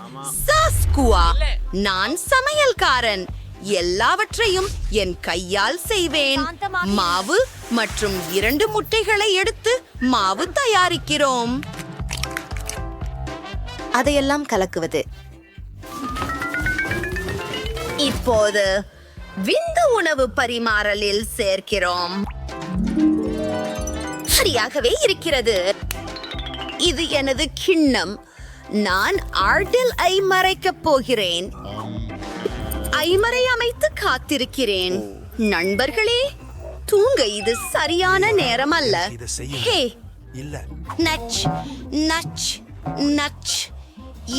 சாஸ்குவா. நான் சமையல்காரன். எல்லாவற்றையும் என் கையால் செய்வேன். மாவு மற்றும் 2 முட்டைகளை எடுத்து மாவு தயாரிக்கிறோம். அதையெல்லாம் கலக்குவது. இப்போது விந்து உணவு பரிமாறலில் சேர்க்கிறோம். சரியாகவே இருக்கிறது. இது எனது கிண்ணம். நான் ஆர்டில் ஐ மறைக்கப் போகிறேன். ஐமரை அமைத்து காத்திருக்கிறேன். நண்பர்களே, தூங்க இது சரியான நேரம் அல்ல. ஹே, நச் நச் நச்.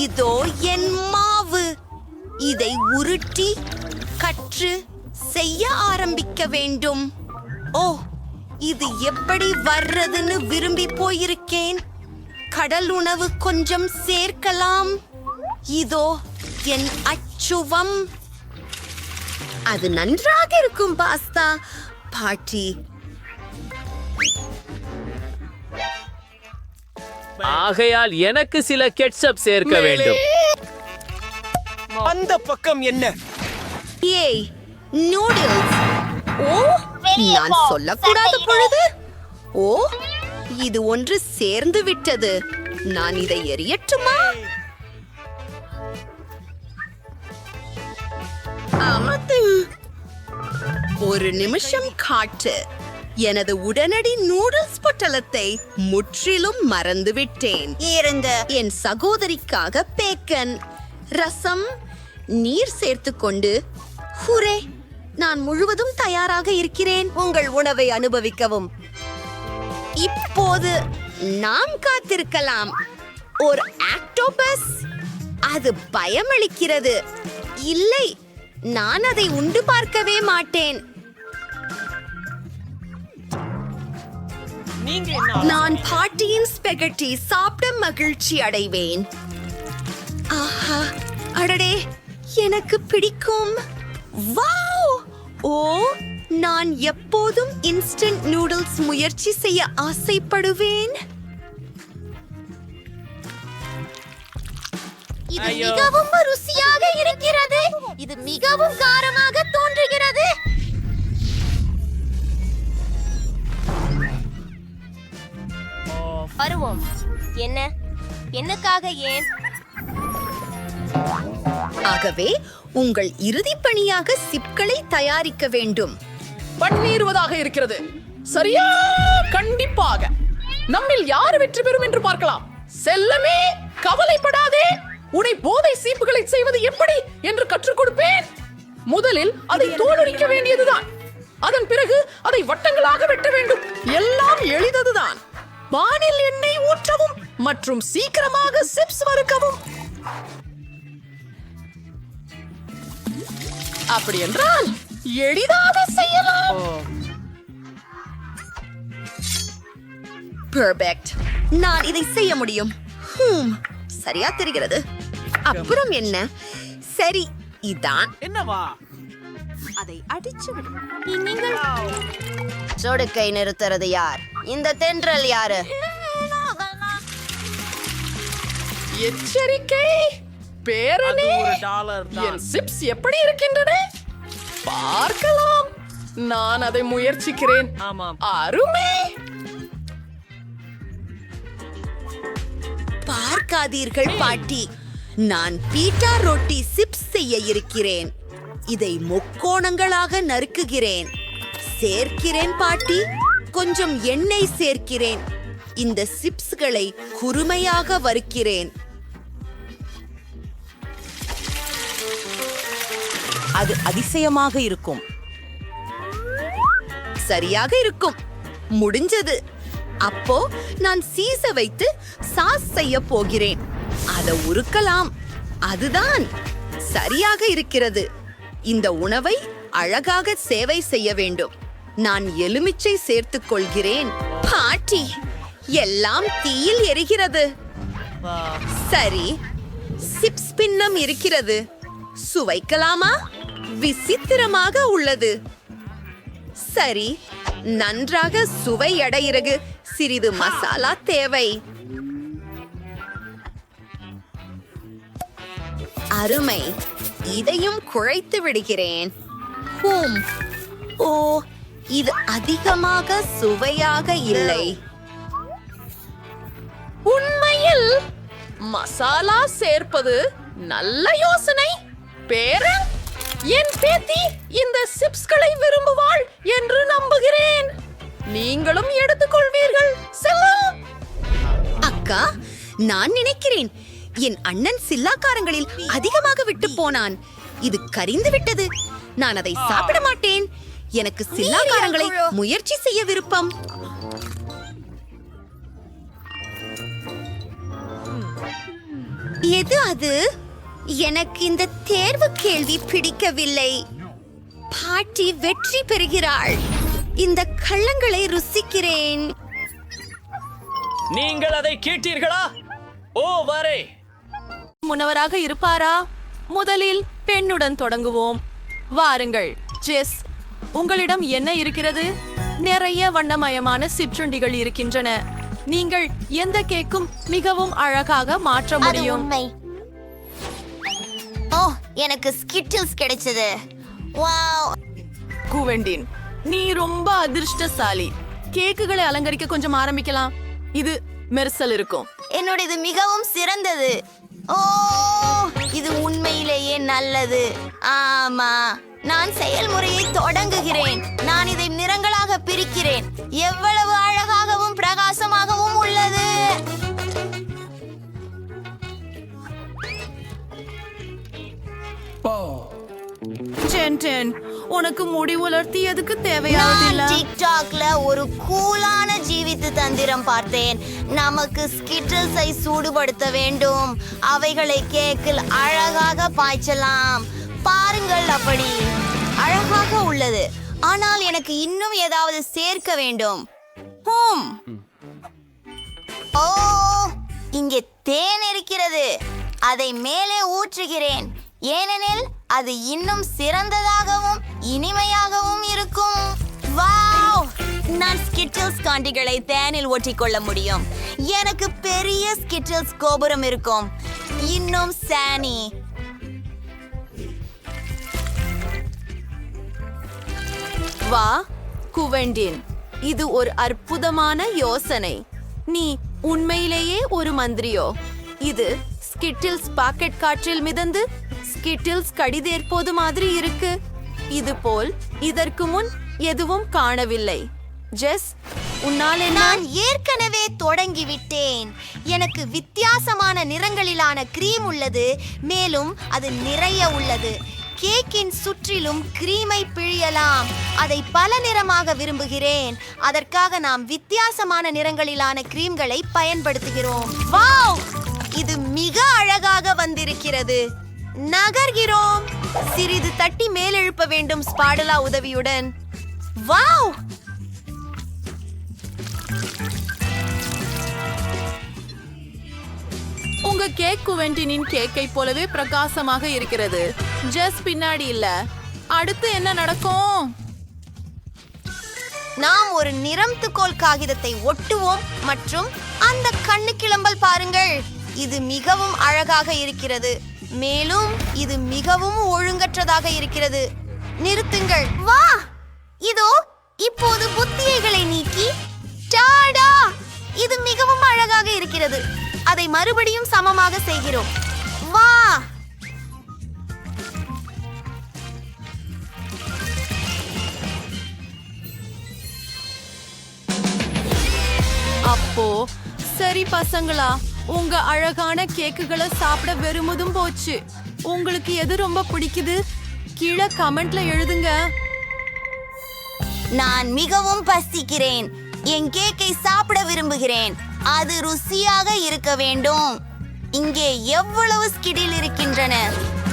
இதோ என் மாவு. இதை உருட்டி கற்று செய்ய ஆரம்பிக்க வேண்டும். ஓ, இது எப்படி வர்றதுன்னு விரும்பி போயிருக்கேன். கடல் உணவு கொஞ்சம் சேர்க்கலாம். இதோ என் அச்சுவம். அது நன்றாக இருக்கும் பாஸ்தா. பாட்டி, ஆகையால் எனக்கு சில கெட்சப் சேர்க்க வேண்டும். அந்த பக்கம் என்ன? ஏய், நூடுல்ஸ். ஓ, நான் சொல்லக்கூடாத பொழுது. ஓ, இது ஒன்று சேர்ந்து விட்டது. நான் இதை எரியட்டுமா? அமத்து. ஒரு நிமிஷம் காட்டு. எனது உடனடி நூடுல்ஸ் பொட்டலத்தை முற்றிலும் மறந்துவிட்டேன். என் சகோதரிக்காக பேக்கன், ரசம், நீர் சேர்த்துக்கொண்டு. ஹூரே, நான் முழுவதும் தயாராக இருக்கிறேன். உங்கள் உணவை அனுபவிக்கவும். இப்போது நாம் காத்திருக்கலாம். ஒரு ஆக்டோபஸ். அது பயமளிக்கிறது. இல்லை, நான் அதை உண்டு பார்க்கவே மாட்டேன். நான் பாட்டியின் ஸ்பெகட்டி சாப்பிட மகிழ்ச்சி அடைவேன். ஆஹா, அடடே, எனக்கு பிடிக்கும். வாவ்! ஓ, நான் எப்போதும் இன்ஸ்டன்ட் நூடுல்ஸ் முயற்சி செய்ய ஆசைப்படுவேன். இது மிகவும் ருசியாக இருக்கிறது. இது மிகவும் காரமாக தோன்றுகிறது. வருவோம். என்ன? என்னக்காக? ஏன்? ஆகவே உங்கள் இறுதி பணியாக சிப்களை தயாரிக்க வேண்டும். பன்னீருவதாக இருக்கிறது. சரியா? கண்டிப்பாக. நம்மில் யார் வெற்றி பெறும் என்று பார்க்கலாம். செல்லமே, கவலைப்படாதே. உன்னை போதை சீப்புகளை செய்வது எப்படி என்று கற்றுக் கொடுப்பேன். முதலில் அதை தோலுரிக்க வேண்டியதுதான். அதன் பிறகு அதை வட்டங்களாக வெட்ட வேண்டும். எல்லாம் எளிததுதான். வானில் எண்ணெய் ஊற்றவும் மற்றும் சீக்கிரமாக சிப்ஸ் வறுக்கவும். அப்படி என்றால் எளிதாக செய்யலாம். பெர்ஃபெக்ட். நான் இதை செய்ய முடியும். சரியா தெரிகிறது. அப்புறம் என்ன? சரி, இதான். என்னவா? அதை அடிச்சு விடு. நீங்கள் சொடுக்கை நிறுத்துறது யார்? இந்த தென்றல் யாரு? எச்சரிக்கை பேரனே, என் சிப்ஸ் எப்படி இருக்கின்றன பார்க்கலாம். நான் அதை முயற்சிக்கிறேன். அருமை. பார்க்காதீர்கள் பாட்டி, நான் பீட்டா ரொட்டி சிப்ஸ் செய்ய இருக்கிறேன். இதை முக்கோணங்களாக நறுக்குகிறேன். சேர்க்கிறேன் பாட்டி. கொஞ்சம் எண்ணெய் சேர்க்கிறேன். இந்த சிப்ஸ்களை குறுமையாக வறுக்கிறேன். அது அதிசயமாக இருக்கும். சரியாக இருக்கும். முடிஞ்சது. அப்போ நான் சீச வைத்து சாஸ் செய்ய போகிறேன். அதை உருக்கலாம். அதுதான் சரியாக இருக்கிறது. இந்த உணவை அழகாக சேவை செய்ய வேண்டும். நான் எலுமிச்சை சேர்த்துக் கொள்கிறேன். பாட்டி, எல்லாம் தீயில் எரிகிறது. சரி, சிப்ஸ் பின்னம் இருக்கிறது. சுவைக்கலாமா? விசித்திரமாக உள்ளது. சரி, நன்றாக சுவை அடையிறகு. சிறிது மசாலா தேவை. அருமை. இதையும் குழைத்து விடுகிறேன். ஓ, இது அதிகமாக சுவையாக இல்லை. உண்மையில் மசாலா சேர்ப்பது நல்ல யோசனை. பேரன், என் பேத்தி இந்த சிப்ஸ்களை விரும்புவாள் என்று நம்புகிறேன். நீங்களும் எடுத்துக்கொள்வீர்கள். செல்லம். அக்கா, நான் நினைக்கிறேன் என் அண்ணன் சில்லாக்காரங்களில் அதிகமாக விட்டு போனான். இது கரிந்து விட்டது. நான் அதை சாப்பிட மாட்டேன். எனக்கு சில்லாக்காரங்களை முயற்சி செய்ய விருப்பம். எது அது? எனக்கு இந்த தேர்வு கேள்வி பிடிக்கவில்லை. பாட்டி வெற்றி பெறுகிறாள். இந்த கள்ளங்களை ருசிக்கிறேன். நீங்கள் அதை கேட்டீர்களா? ஓ வரே. முன்னவராக இருப்பாரா? முதலில் பெண்ணுடன் தொடங்குவோம். வாருங்கள் ஜெஸ், உங்களிடம் என்ன இருக்கிறது? நிறைய வண்ணமயமான சிற்றுண்டிகள் இருக்கின்றன. நீங்கள் எந்த கேக்கும் மிகவும் அழகாக மாற்ற முடியும். ஓ, எனக்கு ஸ்கிட்டில்ஸ் கிடைச்சது. வாவ். குவெண்டின், நீ ரொம்ப அதிர்ஷ்டசாலி. கேக்குகளை அலங்கரிக்க கொஞ்சம் ஆரம்பிக்கலாம். இது மெர்சல் இருக்கும். என்னோடது மிகவும் சிறந்தது. ஓ, இது உண்மையிலேயே நல்லது. ஆமா, நான் செயல்முறையை தொடங்குகிறேன். நான் இதை நிறங்களாக பிரிக்கிறேன். எவ்வளவு அழகாகவும் பிரகாசமாகவும் உள்ளது. ஜென்டன், உனக்கு முடி உலர்த்தி எதுக்கு தேவையாவதில்லை? நான் டிக்டாக்ல ஒரு கூலான ஜீவித்து தந்திரம் பார்த்தேன். நமக்கு ஸ்கிட்டில்ஸை சூடுபடுத்த வேண்டும். அவைகளை கேக்கில் அழகாக பாய்ச்சலாம். பாருங்கள், அப்படி அழகாக உள்ளது. ஆனால் எனக்கு இன்னும் ஏதாவது சேர்க்க வேண்டும். ஓ, இங்கே தேன் இருக்கிறது. அதை மேலே ஊற்றுகிறேன், ஏனெனில் அது இன்னும் சிறந்ததாகவும் இனிமையாகவும் இருக்கும். வாவ்! நான் ஸ்கிட்டில்ஸ் காண்டிகளை தேனில் ஒட்டிக்கொள்ள முடியும். எனக்கு பெரிய ஸ்கிட்டில்ஸ் கோபுரம் இருக்கும். இன்னும் சானி. வா குவெண்டின், இது ஒரு அற்புதமான யோசனை. நீ உண்மையிலேயே ஒரு மந்திரியோ? இது ஸ்கிட்டில்ஸ் பாக்கெட் காற்றில் மிதந்து ஸ்கிட்டில்ஸ் கடிதேற்போது மாதிரி இருக்கு. இது போல் இதற்கு முன் எதுவும் காணவில்லை. ஜெஸ், உன்னால் நான் ஏற்கனவே தொடங்கிவிட்டேன். எனக்கு வித்தியாசமான நிறங்களிலான கிரீம் உள்ளது. மேலும் அது நிறைய உள்ளது. கேக்கின் சுற்றிலும் கிரீமை பிழியலாம். அதை பல நிறமாக விரும்புகிறேன். அதற்காக நாம் வித்தியாசமான நிறங்களிலான கிரீம்களை பயன்படுத்துகிறோம். வாவ்! இது மிக அழகாக வந்திருக்கிறது. நகர்கிறோம். சிறிது தட்டி மேலெழுப்ப வேண்டும் ஸ்பாடுலா உதவியுடன். வாவ்! உங்க கேக் குவெண்டினின் கேக்கை போலவே பிரகாசமாக இருக்கிறது. ஜஸ்ட் பின்னாடி இல்ல. அடுத்து என்ன நடக்கும்? நாம் ஒரு நிறம்துக்கோல் காகிதத்தை ஒட்டுவோம் மற்றும் அந்த கண்ணு கிளம்பல் பாருங்கள். இது மிகவும் அழகாக இருக்கிறது. மேலும் இது மிகவும் ஒழுங்கற்றதாக இருக்கிறது. நிறுத்துங்கள். வா, இதோ இப்போது புத்தியைகளை நீக்கி டாடா! இது மிகவும் அழகாக இருக்கிறது. அதை மறுபடியும் சமமாக செய்கிறோம். வா! அப்போ சரி பசங்களா, உங்க அழகான கேக்குகளை சாப்பிட வெறுமதும் போச்சு. உங்களுக்கு எது ரொம்ப பிடிக்குது? கீழே கமெண்ட்ல எழுதுங்க. நான் மிகவும் பசிக்கிறேன். என் கேக்கை சாப்பிட விரும்புகிறேன். அது ருசியாக இருக்க வேண்டும். இங்கே எவ்வளவு ஸ்கிடில் இருக்கின்றன.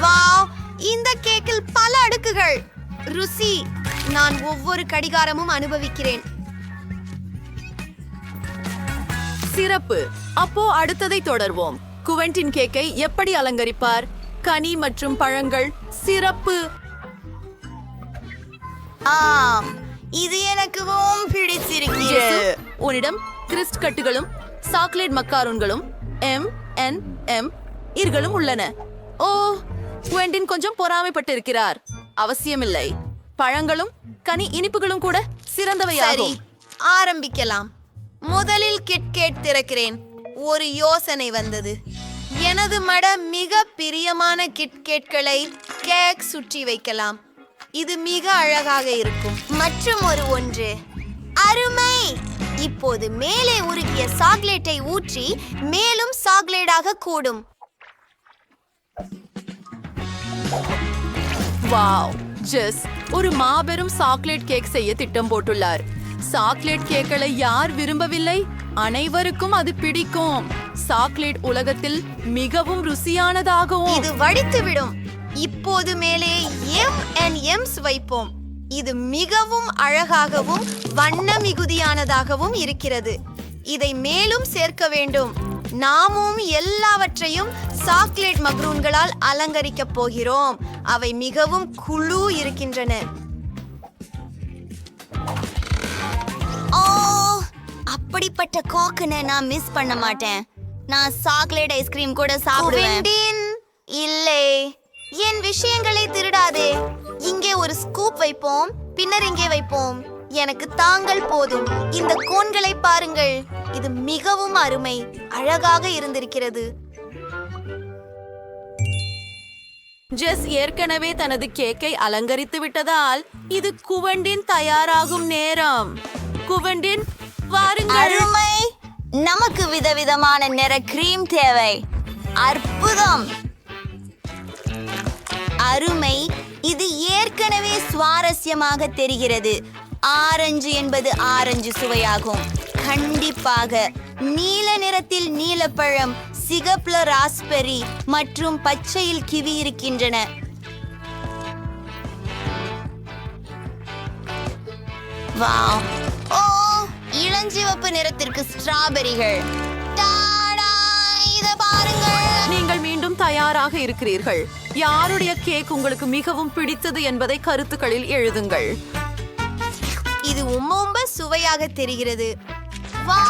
வாவ்! இந்த கேக்கில் பல அடுக்குகள். ருசி! நான் ஒவ்வொரு கடிகாரமும் அனுபவிக்கிறேன். சிறப்பு. அப்போ அடுத்ததை தொடர்வோம். குவெண்டின் கேக்கை எப்படி அலங்கரிப்பார்? கனி மற்றும் பழங்கள். சிறப்பு. ஆம், இது எனக்கும் பிடிச்சிருக்கிறது. உன்னிடம் கிறிஸ்ட் கட்டுகளும் சாக்லேட் மக்காரோன்களும் M&M இர்களும் உள்ளன. ஓ, குவெண்டின் கொஞ்சம் பொறாமைப்பட்டு இருக்கிறார். அவசியமில்லை. பழங்களும் கனி இனிப்புகளும் கூட சரி, சிறந்தவையாகும். ஆரம்பிக்கலாம். முதலில் கிட்கேட் திறக்கிறேன். ஒரு யோசனை வந்தது. எனது மிக பிரியமான கிட்கேட்களை கேக் சுற்றி வைக்கலாம். இது மிக அழகாக இருக்கும். மற்றும் ஒன்று அருமை. இப்போது மேலே உருகிய சாக்லேட்டை ஊற்றி மேலும் சாக்லேட்டாக கூடும். வாவ், ஜெஸ் ஒரு மாபெரும் சாக்லேட் கேக் செய்ய திட்டம் போட்டுள்ளார். சாக்லேட் கேக்களை யார் விரும்பவில்லை? அனைவருக்கும் அது பிடிக்கும். சாக்லேட் உலகத்தில் மிகவும் ருசியானதாகவும். இது வடித்துவிடும். இப்போது மேலே M&M's வைப்போம். இது மிகவும் அழகாகவும் வண்ண மிகுதியானதாகவும் இருக்கிறது. இதை மேலும் சேர்க்க வேண்டும். நாமும் எல்லாவற்றையும் சாக்லேட் மக்ரூன்களால் அலங்கரிக்கப் போகிறோம். அவை மிகவும் குழு இருக்கின்றன. அப்படிப்பட்ட கோக்கனை நான் மிஸ் பண்ண மாட்டேன். நான் சாக்லேட் ஐஸ்கிரீம் கூட சாப்பிடுவேன். இல்லை, என் விஷயங்களை திருடாதே. இங்கே ஒரு ஸ்கூப் வைப்போம், பின்னர் இங்கே வைப்போம். எனக்கு தாங்கள் போதும். இந்த கோன்களை பாருங்கள். இது மிகவும் அருமை, அழகாக இருந்திருக்கிறது. ஜெஸ் ஏற்கனவே தனது கேக்கை அலங்கரித்து விட்டதால் இது குவண்டின் தயாராகும் நேரம். குவண்டின், வாருங்கள். அருமை. நமக்கு விதவிதமான நிற கிரீம் தேவை. அற்புதம். அருமை. இது ஏற்கனவே சுவாரஸ்யமாக தெரிகிறது. ஆரஞ்சு என்பது ஆரஞ்சு சுவையாகும். கண்டிப்பாக. நீல நிறத்தில் நீலப்பழம், சிகப்புல ராஸ்பெரி மற்றும் பச்சையில் கிவி இருக்கின்றன. வாவ். ஓ, இளஞ்சிவப்பு நிறத்திற்கு ஸ்ட்ராபெரிகள். டாடா, இத பாருங்கள். நீங்கள் மீண்டும் தயாராக இருக்கிறீர்கள். யாருடைய கேக் உங்களுக்கு மிகவும் பிடித்தது என்பதை கருத்துக்களில் எழுதுங்கள். இது ரொம்ப சுவையாக தெரிகிறது. வா,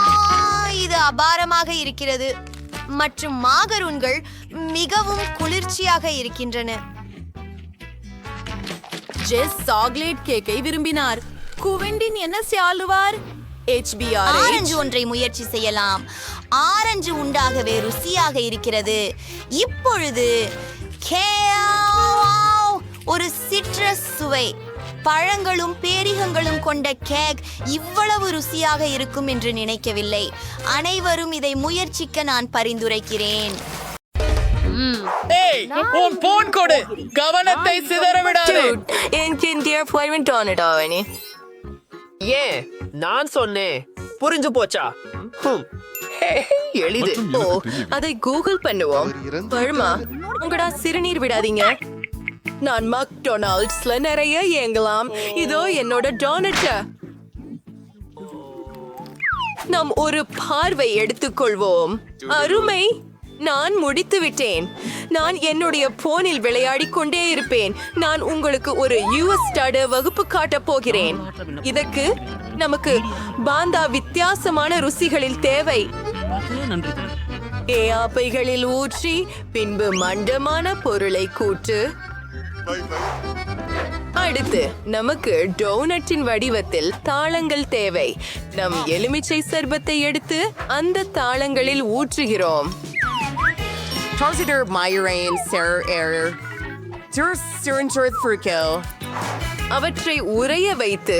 இது அபாரமாக இருக்கிறது. மற்றும் மாகரூன்கள் மிகவும் குளிர்ச்சியாக இருக்கின்றன. ஜெஸ் சாக்லேட் கேக்கை விரும்பினார். குவெண்டின் என்ன சாலுவார்? HBR ஆரஞ்சு ஒன்றை முயற்சி செய்யலாம். ஆரஞ்சு உண்டாகவே ருசியாக இருக்கிறது. இப்பொழுது ஒரு சிட்ரஸ் சுவை. பழங்களும் பேரிகங்களும் கொண்ட கேக் இவ்வளவு ருசியாக இருக்கும் என்று நினைக்கவில்லை. அனைவரும் இதை முயற்சிக்க நான் பரிந்துரைக்கிறேன். ஏய், உன் போன் கொடு. கவனத்தை சிதற விடாதே. ஏன் நான் சொன்னேன், புரிஞ்சு போச்சா? எளிது. அதை கூகுள் பண்ணுவோம். வருமா, உங்கடா சிறுநீர் விடாதீங்க. நான் மக்டொனால்ட்ஸ்ல நிறைய ஏங்கலாம். இதோ என்னோட டோனட். நாம் ஒரு பார்வை எடுத்துக்கொள்வோம். அருமை. நான் முடித்து விட்டேன். நான் என்னுடைய போனில் விளையாடி கொண்டே இருப்பேன். நான் உங்களுக்கு ஒரு US வகுப்பு காட்டப் போகிறேன். இதற்கு நமக்கு பாந்தா வித்தியாசமான ருசிகளில் தேவை. ஆப்பைகளில் ஊற்றி பின்பு மண்டமான பொருளை கூட்டு. அடுத்து நமக்கு டோனட்டின் வடிவத்தில் தாளங்கள் தேவை. நம் எலுமிச்சை சர்பத்தை எடுத்து அந்த தாளங்களில் ஊற்றுகிறோம். அவற்றை உறைய வைத்து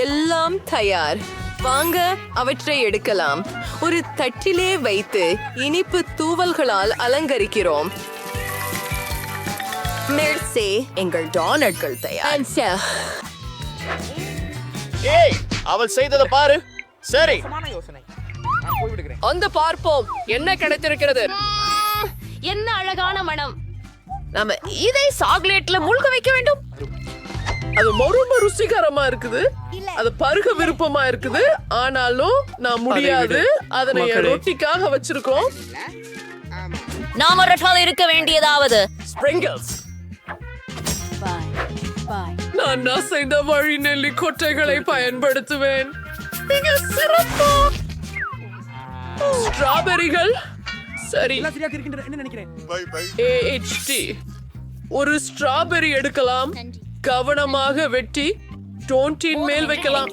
எல்லாம் தயார். வாங்க, அவற்றை எடுக்கலாம். ஒரு தட்டிலே வைத்து இனிப்பு தூவல்களால் அலங்கரிக்கிறோம். மெர்சி, எங்கள் டோனட்கள் தயார். ஏய், அவள் செய்ததை பாரு. சரி, வந்து பார்ப்போம் என்ன கிடைத்திருக்கிறது. என்ன அழகான மனம். நாம இதை சாக்லேட்ல மூழ்க வைக்க வேண்டும். அது ரொம்ப ருசிகரமா இருக்குது. அது பருக விருப்பமா இருக்குது. ஆனாலும் நான் முடியாது. அதனை ரொட்டிக்காக வச்சிருக்கோம். நாம ரட்டால இருக்க வேண்டியதாவது ஸ்ப்ரிங்கிள்ஸ். நான் நசைந்த வழி நெல்லி கொட்டைகளை பயன்படுத்துவேன். மிக சிறப்பு. ஸ்ட்ராபெரிகள். சரி, AHT. ஒரு ஸ்ட்ராபெரி எடுக்கலாம். கவனமாக வெட்டி டோன்ட்டின் மேல் வைக்கலாம்.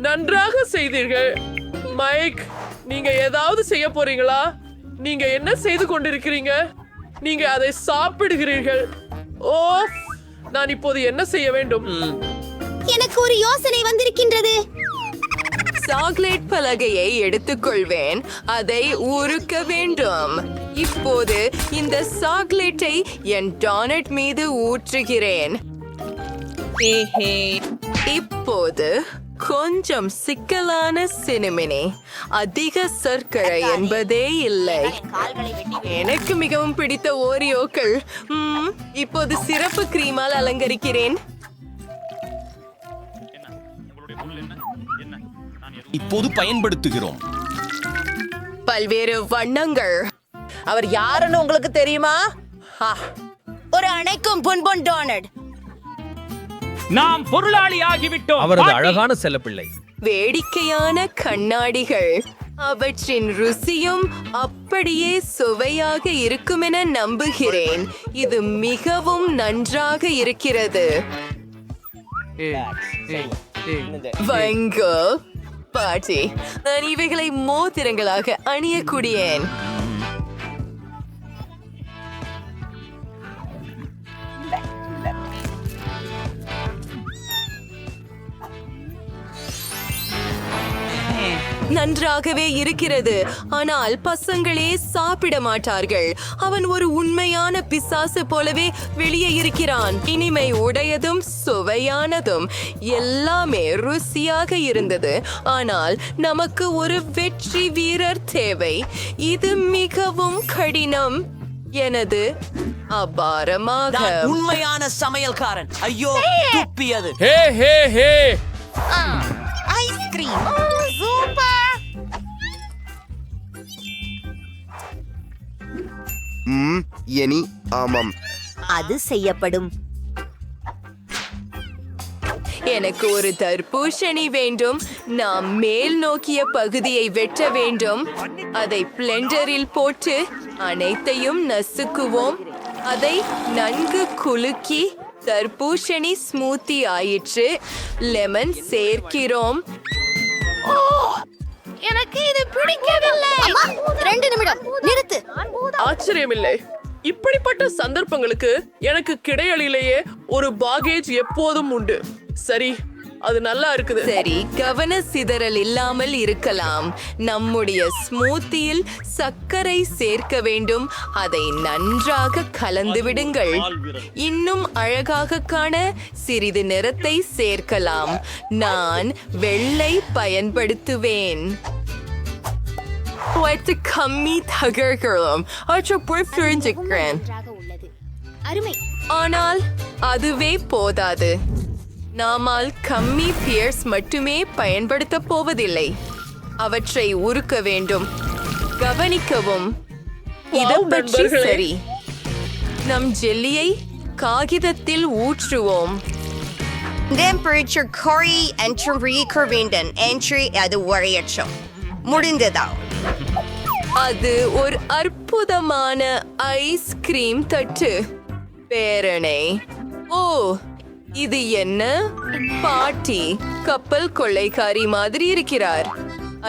நன்றாக செய்தீர்கள். மைக், நீங்க ஏதாவது செய்ய போறீங்களா? நீங்க என்ன செய்து கொண்டிருக்கிறீங்க? நீங்க அதை சாப்பிடுகிறீர்கள். ஓ, நான் இப்போது என்ன செய்ய வேண்டும்? எனக்கு ஒரு யோசனை வந்திருக்கின்றது. சாக்லேட் பலகையை எடுத்துக்கொள்வேன், அதை உருக்க வேண்டும். இப்போது இந்த சாக்லேட்டை என் டோனட் மீது ஊற்றுகிறேன். இப்போது கொஞ்சம் சிக்கலான சினிமினி, அதிக சர்க்கரை என்பதே இல்லை. எனக்கு மிகவும் பிடித்த ஓரியோக்கள். இப்போது சிறப்பு கிரீமால் அலங்கரிக்கிறேன். இப்போது பயன்படுத்துகிறோம் பல்வேறு வண்ணங்கள். அவர் யாருன்னு உங்களுக்கு தெரியுமா? ஒரு அணைக்கும் பொன்பொன் டோனட். நாம் பொருளாளி ஆகிவிட்டோம். அவரது அழகான செல்லப்பிள்ளை. வேடிக்கையான கண்ணாடிகள். அவற்றின் ருசியும் அப்படியே சுவையாக இருக்குமென நம்புகிறேன். இது மிகவும் நன்றாக இருக்கிறது. வங்கோ பாட்டி, நான் இவைகளை மோதிரங்களாக அணியக்கூடியேன். நன்றாகவே இருக்கிறது, ஆனால் பசங்களே சாப்பிட மாட்டார்கள். அவன் ஒரு உண்மையான பிசாசு போலவே வெளியே இருக்கிறான். இனிமை உடையதும் சுவையானதும் எல்லாமே ருசியாக இருந்தது. ஆனால் நமக்கு ஒரு வெற்றி வீரர் தேவை. இது மிகவும் கடினம். எனது அபாரமாக உண்மையான சமையல்காரன். ஐயோ, துப்பியது. ஹே ஹே ஹே ஐஸ்கிரீம் சூப்பர். எனி ஆமாம், அது செய்யப்படும். எனக்கு ஒரு தர்பூசணி வேண்டும். நாம் மேல் நோக்கிய பகுதியை வெட்ட வேண்டும். அதை பிளெண்டரில் போட்டு அனைத்தையும் நசுக்குவோம். அதை நன்கு குலுக்கி தர்பூசணி ஸ்மூத்தி ஆயிற்று. லெமன் சேர்க்கிறோம். எனக்கு இது பிடிக்கவில்லை. 2 நிமிடம் நிறுத்து. ஆச்சரியமில்லை. இப்படிப்பட்ட சந்தர்ப்பங்களுக்கு எனக்கு கிடையலிலேயே ஒரு பாகேஜ் எப்போதும் உண்டு. சரி, அது நல்லா இருக்குது. சரி, கவன சிதறல் இல்லாமல் இருக்கலாம். நம்முடைய ஸ்மூத்தியில் சர்க்கரை சேர்க்க வேண்டும். அதை நன்றாக கலந்து விடுங்கள். இன்னும் அழகாக காண சிறிது நிறத்தை சேர்க்கலாம். நான் வெள்ளை பயன்படுத்துவேன். கம்மி தகர்கிறோம். ஆனால் அதுவே போதாது. நாமால் கம்மி பியர்ஸ் மட்டுமே பயன்படுத்த போவதில்லை. அவற்றை உருக்க வேண்டும். கவனிக்கவும். இதை பற்றி சரி. நம் ஜெல்லியை காகிதத்தில் ஊற்றுவோம். டெம்பரேச்சர் கோரி என்ட்ரி வேண்டும். என்ட்ரி அது வரையற்றும். முடிந்ததா? அது ஒரு அற்புதமான ஐஸ்கிரீம் தட்டு. பேரணை. ஓ, இது என்ன? பாட்டி கப்பல் கொள்ளைக்காரி மாதிரி இருக்கிறார்.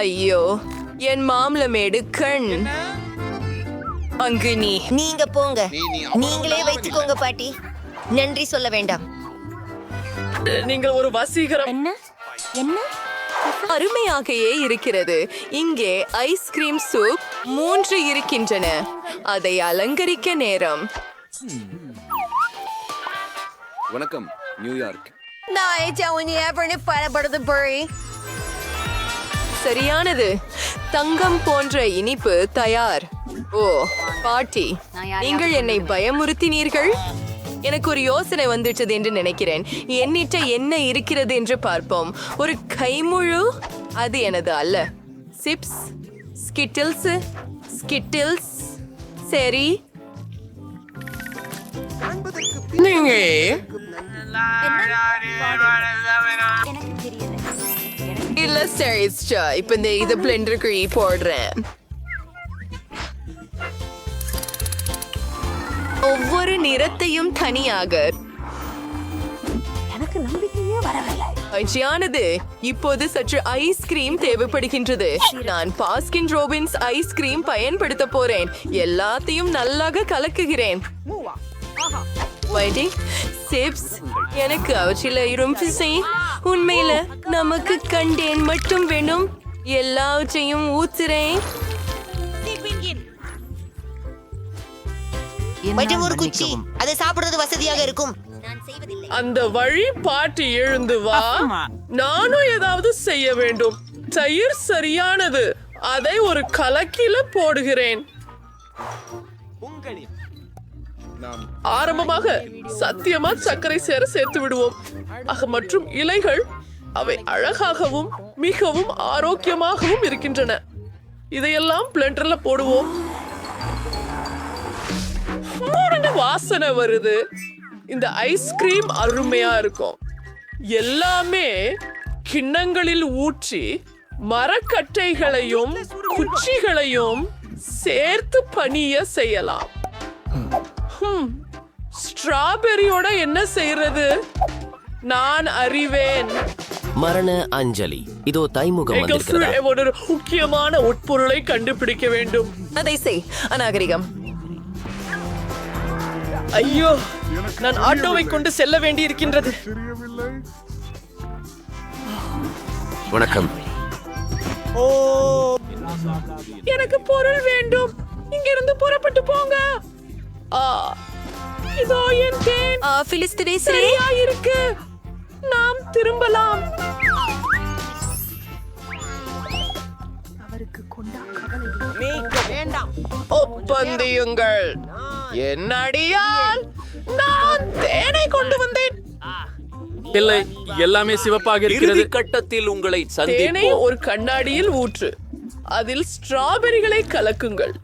ஐயோ, என் மாம்பழமேடு கண். அங்கு நீங்க போங்க. நீங்களே வைத்துக்கோங்க பாட்டி. நன்றி சொல்ல வேண்டாம். நீங்கள் ஒரு வசீகரம். என்ன? அருமையாகவே இருக்கிறது. இங்கே ஐஸ்கிரீம் சூப் 3 இருக்கின்றன. அதை அலங்கரிக்க நேரம். வணக்கம் நியூயார்க். சரியானது. தங்கம் போன்ற இனிப்பு தயார். ஓ பாட்டி, நீங்கள் என்னை பயமுறுத்தினீர்கள். எனக்கு ஒரு யோசனை வந்துட்டது என்று நினைக்கிறேன். என்னிட்ட என்ன இருக்கிறது என்று பார்ப்போம். ஒரு கைமுழு. அது எனது அல்ல. Chips, Skittles. சரி, இல்ல சரிச்சா. இப்ப இந்த இது பிளெண்டருக்கு போடுறேன். ஒவ்வொரு நிறத்தையும் தனியாக. மகிழ்ச்சியானது. இப்போது சற்று ஐஸ்கிரீம் தேவைப்படுகின்றது. நான் பாஸ்கின் ரோபின்ஸ் ஐஸ்கிரீம் பயன்படுத்த போறேன். எல்லாத்தையும் நல்லாக கலக்குகிறேன். சிப்ஸ் எனக்கு அவற்றில் உண்மையில நமக்கு கண்டேன் மட்டும் வேணும். எல்லாவற்றையும் ஊத்துறேன். ஒரு குச்சி அதை சாப்பிடுறது வசதியாக இருக்கும். அந்த வழி பாட்டி எழுந்து வா. நானும் ஏதாவது செய்ய வேண்டும். தயிர் சரியானது. அதை ஒரு கலக்கில போடுகிறேன். ஆரம்பமாக சத்தியமா சர்க்கரை சேர்த்து விடுவோம். மற்றும் இலைகள் அவை அழகாகவும் மிகவும் ஆரோக்கியமாகவும் இருக்கின்றன. இதையெல்லாம் பிளெண்டர்ல போடுவோம். வாசனை வருது. இந்த ஐஸ்கிரீம் அருமையா இருக்கும். எல்லாமே கிண்ணங்களில் ஊற்றி மரக்கட்டைகளையும் குச்சிகளையும் சேர்த்து பணிய செய்யலாம். ஸ்ட்ராபெரியோட என்ன செய்யறது? நான் அறிவேன். மரண அஞ்சலி. இதோ தைமுகம் ஒரு முக்கியமான உட்பொருளை கண்டுபிடிக்க வேண்டும். அதை செய். அநாகரிகம். ஐயோ, நான் ஆட்டோவை கொண்டு செல்ல வேண்டி இருக்கின்றது. வணக்கம். எனக்கு பொருள் வேண்டும். இங்கிருந்து புறப்பட்டு போங்க. இதோ என் தேன். சரியா இருக்கு. நாம் திரும்பலாம். ஒப்பந்தியுங்கள். என்னடியால் நான் தேனை கொண்டு வந்தேன். இல்லை, எல்லாமே சிவப்பாக இருக்கிறது. கட்டத்தில் உங்களை தேனை ஒரு கண்ணாடியில் ஊற்று. அதில் ஸ்ட்ராபெரிகளை கலக்குங்கள்.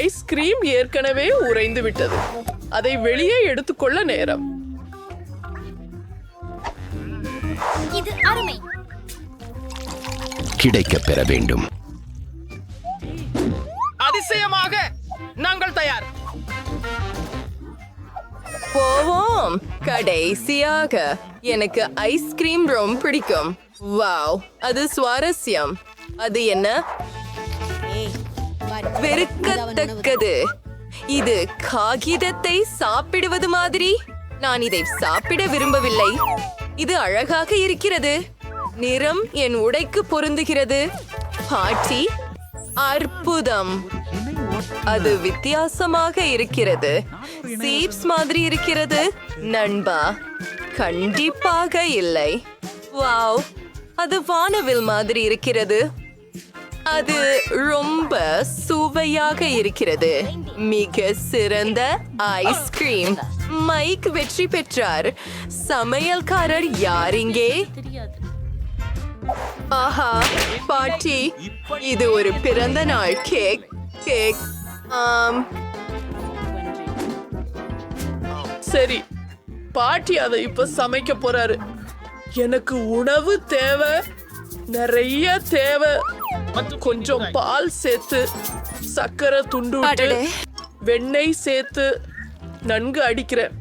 ஐஸ்கிரீம் ஏற்கனவே உறைந்து விட்டது. அதை வெளியே எடுத்துக்கொள்ள நேரம். இது அருமை. கிடைக்க பெற வேண்டும். அதிசயமாக, நாங்கள் தயார். போவோம். கடைசியாக எனக்கு ஐஸ்கிரீம் ரொம்ப பிடிக்கும். வாவ், அது சுவாரஸ்யம். அது என்ன? வெறுக்கத்தக்கது. இது காகிதத்தை சாப்பிடுவது மாதிரி. நான் இதை சாப்பிட விரும்பவில்லை. இது அழகாக இருக்கிறது. நிறம் என் உடைக்கு பொருந்துகிறது. பாட்டி, அற்புதம். அது வித்தியாசமாக இருக்கிறது. சீப்ஸ் மாதிரி இருக்கிறது. நண்பா, கண்டிப்பாக இல்லை. வாவ், அது வானவில் மாதிரி இருக்கிறது. அது ரொம்ப சுவையாக இருக்கிறது. மிக சிறந்த ஐஸ்கிரீம். மைக் வெற்றி பெற்றார். சமையல்காரர் யார் இங்கே? ஆஹா, பாட்டி, இது ஒரு பிறந்த நாள் கேக். சரி, பாட்டி அதை இப்ப சமைக்க போறாரு. எனக்கு உணவு தேவை, நிறைய தேவை. கொஞ்சம் பால் சேர்த்து, சக்கரை துண்டு விட்டு, வெண்ணெய் சேர்த்து நன்கு அடிக்கிறேன்.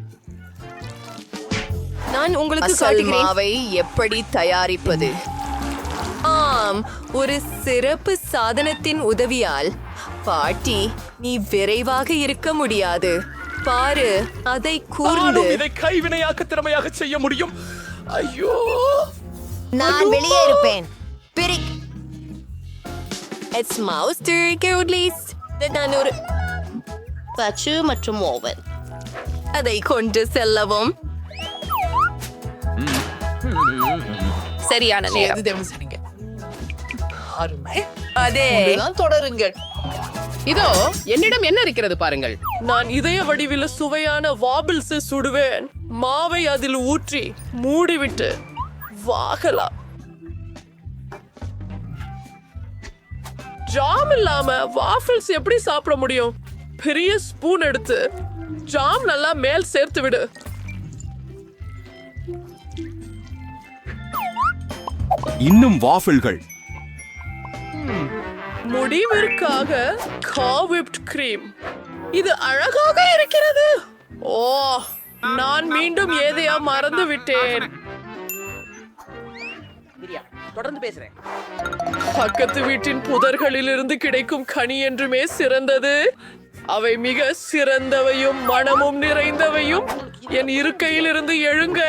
நான் உங்களுக்கு காட்டுகிறேன் மாவை எப்படி தயாரிப்பது. ஆம், ஒரு சிறப்பு சாதனத்தின் உதவியால். பாட்டி, நீ விரைவாக இருக்க முடியாது. பாரு, அதை கூர்ந்து. இதை கைவினையாக்க திறமையாக செய்ய முடியும். ஐயோ, நான் வெளியே இருப்பேன். It's Mauster Goodlies. நான் ஒரு பச்சு மற்றும் ஓவன். அதை கொண்டு செல்லவும். சரியான நேரம். அதே தொடருங்கள். இதோ என்னிடம் என்ன இருக்கிறது பாருங்கள். நான் இதய வடிவில் சுவையான வாபிள்ஸ் சுடுவேன். மாவை அதில் ஊற்றி மூடிவிட்டு வாகலாம். ஜாம் இல்லாம வாஃபிள்ஸ் எப்படி சாப்பிட முடியும்? பெரிய ஸ்பூன் எடுத்து ஜாம் நல்லா மேல் சேர்த்து விடு. இன்னும் வாஃபிள்கள். முடிவிற்காக whipped cream. இது அழகாக இருக்கிறது. ஓ, நான் மீண்டும் ஏதையா மறந்து விட்டேன். தொடர்ந்து பேசுறேன். பக்கத்து வீட்டின் புதர்களிலிருந்து கிடைக்கும் கனி என்றுமே சிறந்தது. அவை மிக சிறந்தவையும் மனமும் நிறைந்தவையும். என் இருக்கையிலிருந்து எழுங்க.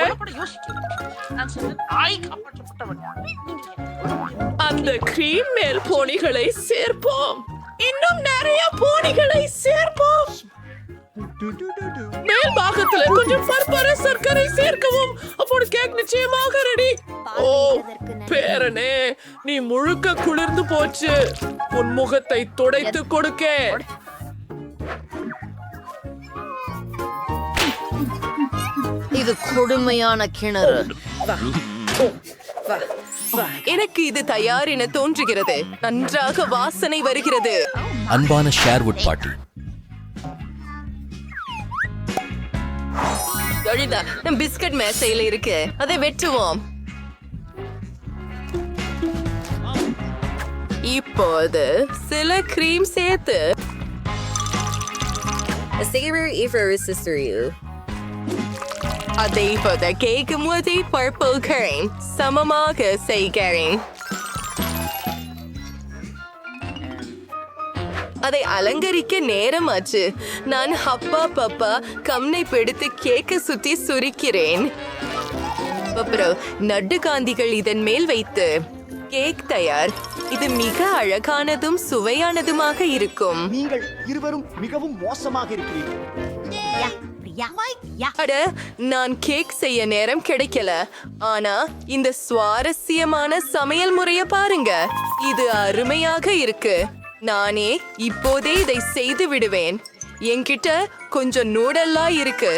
அந்த கிரீம் மேல் போனிகளை சேர்ப்போம். இன்னும் நிறைய போனிகளை சேர்ப்போம். மேல் பாகத்துல கொஞ்சம் பற்பர சர்க்கரை சேர்க்கவும். அப்போது கேக் நிச்சயமாக ரெடி. ஓ பேரனே, நீ முழுக்க குளிர்ந்து போச்சு. உன் முகத்தை துடைத்து கொடுக்க. இது கொடுமையான கிணறு. எனக்கு இது தயார் என தோன்றுகிறது. நன்றாக வாசனை வருகிறது. அன்பான ஷேர்வுட் பாட்டி, பிஸ்கட் மேசையில இருக்கு, அதை வெட்டுவோம். இப்போது சில கிரீம் சேர்த்து அதை கேக்கும் போது பர்பிள் கிரீம் சமமாக செய்கிறேன். அதை அலங்கரிக்க நேரம் ஆச்சு. நான் ஹப்பா பப்பா கம்னை பிடித்து கேக்க சுத்தி சுரிக்கிறேன். அப்புறம் நட்டு காந்திகள் இதன் மேல் வைத்து கேக் தயார். இது மிக அழகானதும் சுவையானதுமாக இருக்கும். நீங்கள் இருவரும் மிகவும் மோசமாக இருக்கிறீர்கள். அட, நான் கேக் செய்ய நேரம் கிடைக்கல. ஆனா இந்த சுவாரஸ்யமான சமையல் முறைய பாருங்க. இது அருமையாக இருக்கு. நானே இப்போதே இதை செய்து விடுவேன். என்கிட்ட கொஞ்சம் நூடல்லா இருக்கு.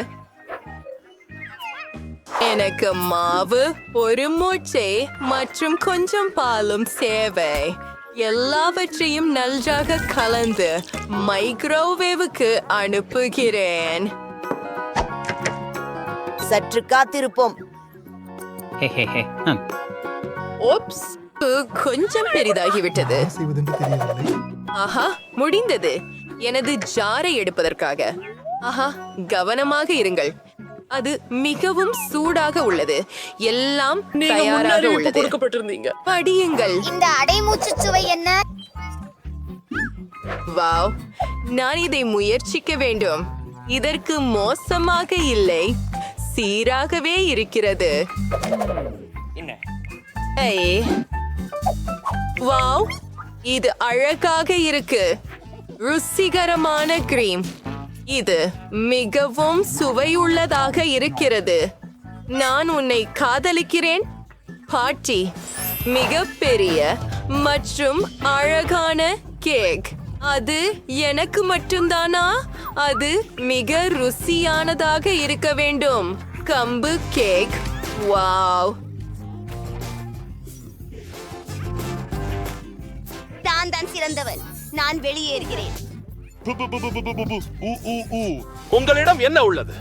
எனக்கு மாவு, ஒரு முட்டை மற்றும் கொஞ்சம் பாலும் சேவை. எல்லாவற்றையும் நன்றாக கலந்து மைக்ரோவேவுக்கு அனுப்புகிறேன். சற்று காத்திருப்போம். ஓப்ஸ், கொஞ்சம் பெரிதாகிவிட்டது. ஆஹா, முடிந்தது. எனது ஜாரை எடுப்பதற்காக. ஆஹா, கவனமாக இருங்கள். அது மிகவும் சூடாக உள்ளது. எல்லாம் தயாராக உள்ளது. கொடுக்கப்பட்டிருந்தீங்க. படியுங்கள். இந்த அடைமூச்சு சுவை என்ன? வாவ், நான் இதை முயற்சிக்க வேண்டும். இதற்கு மோசமாக இல்லை, சீராகவே இருக்கிறது. ஏய், வாவ், இது அழகாக இருக்கு. ருசிகரமான கிரீம். இது மிகவும் சுவையுள்ளதாக இருக்கிறது. நான் உன்னை காதலிக்கிறேன் பாட்டி. மிகப்பெரிய மற்றும் அழகான கேக். அது எனக்கு மட்டும்தானா? அது மிக ருசியானதாக இருக்க வேண்டும். கம்பு கேக். வாவ், நான் தான் சிறந்தவன். நான் வெளியேறுகிறேன். உங்களிடம் என்ன உள்ளது?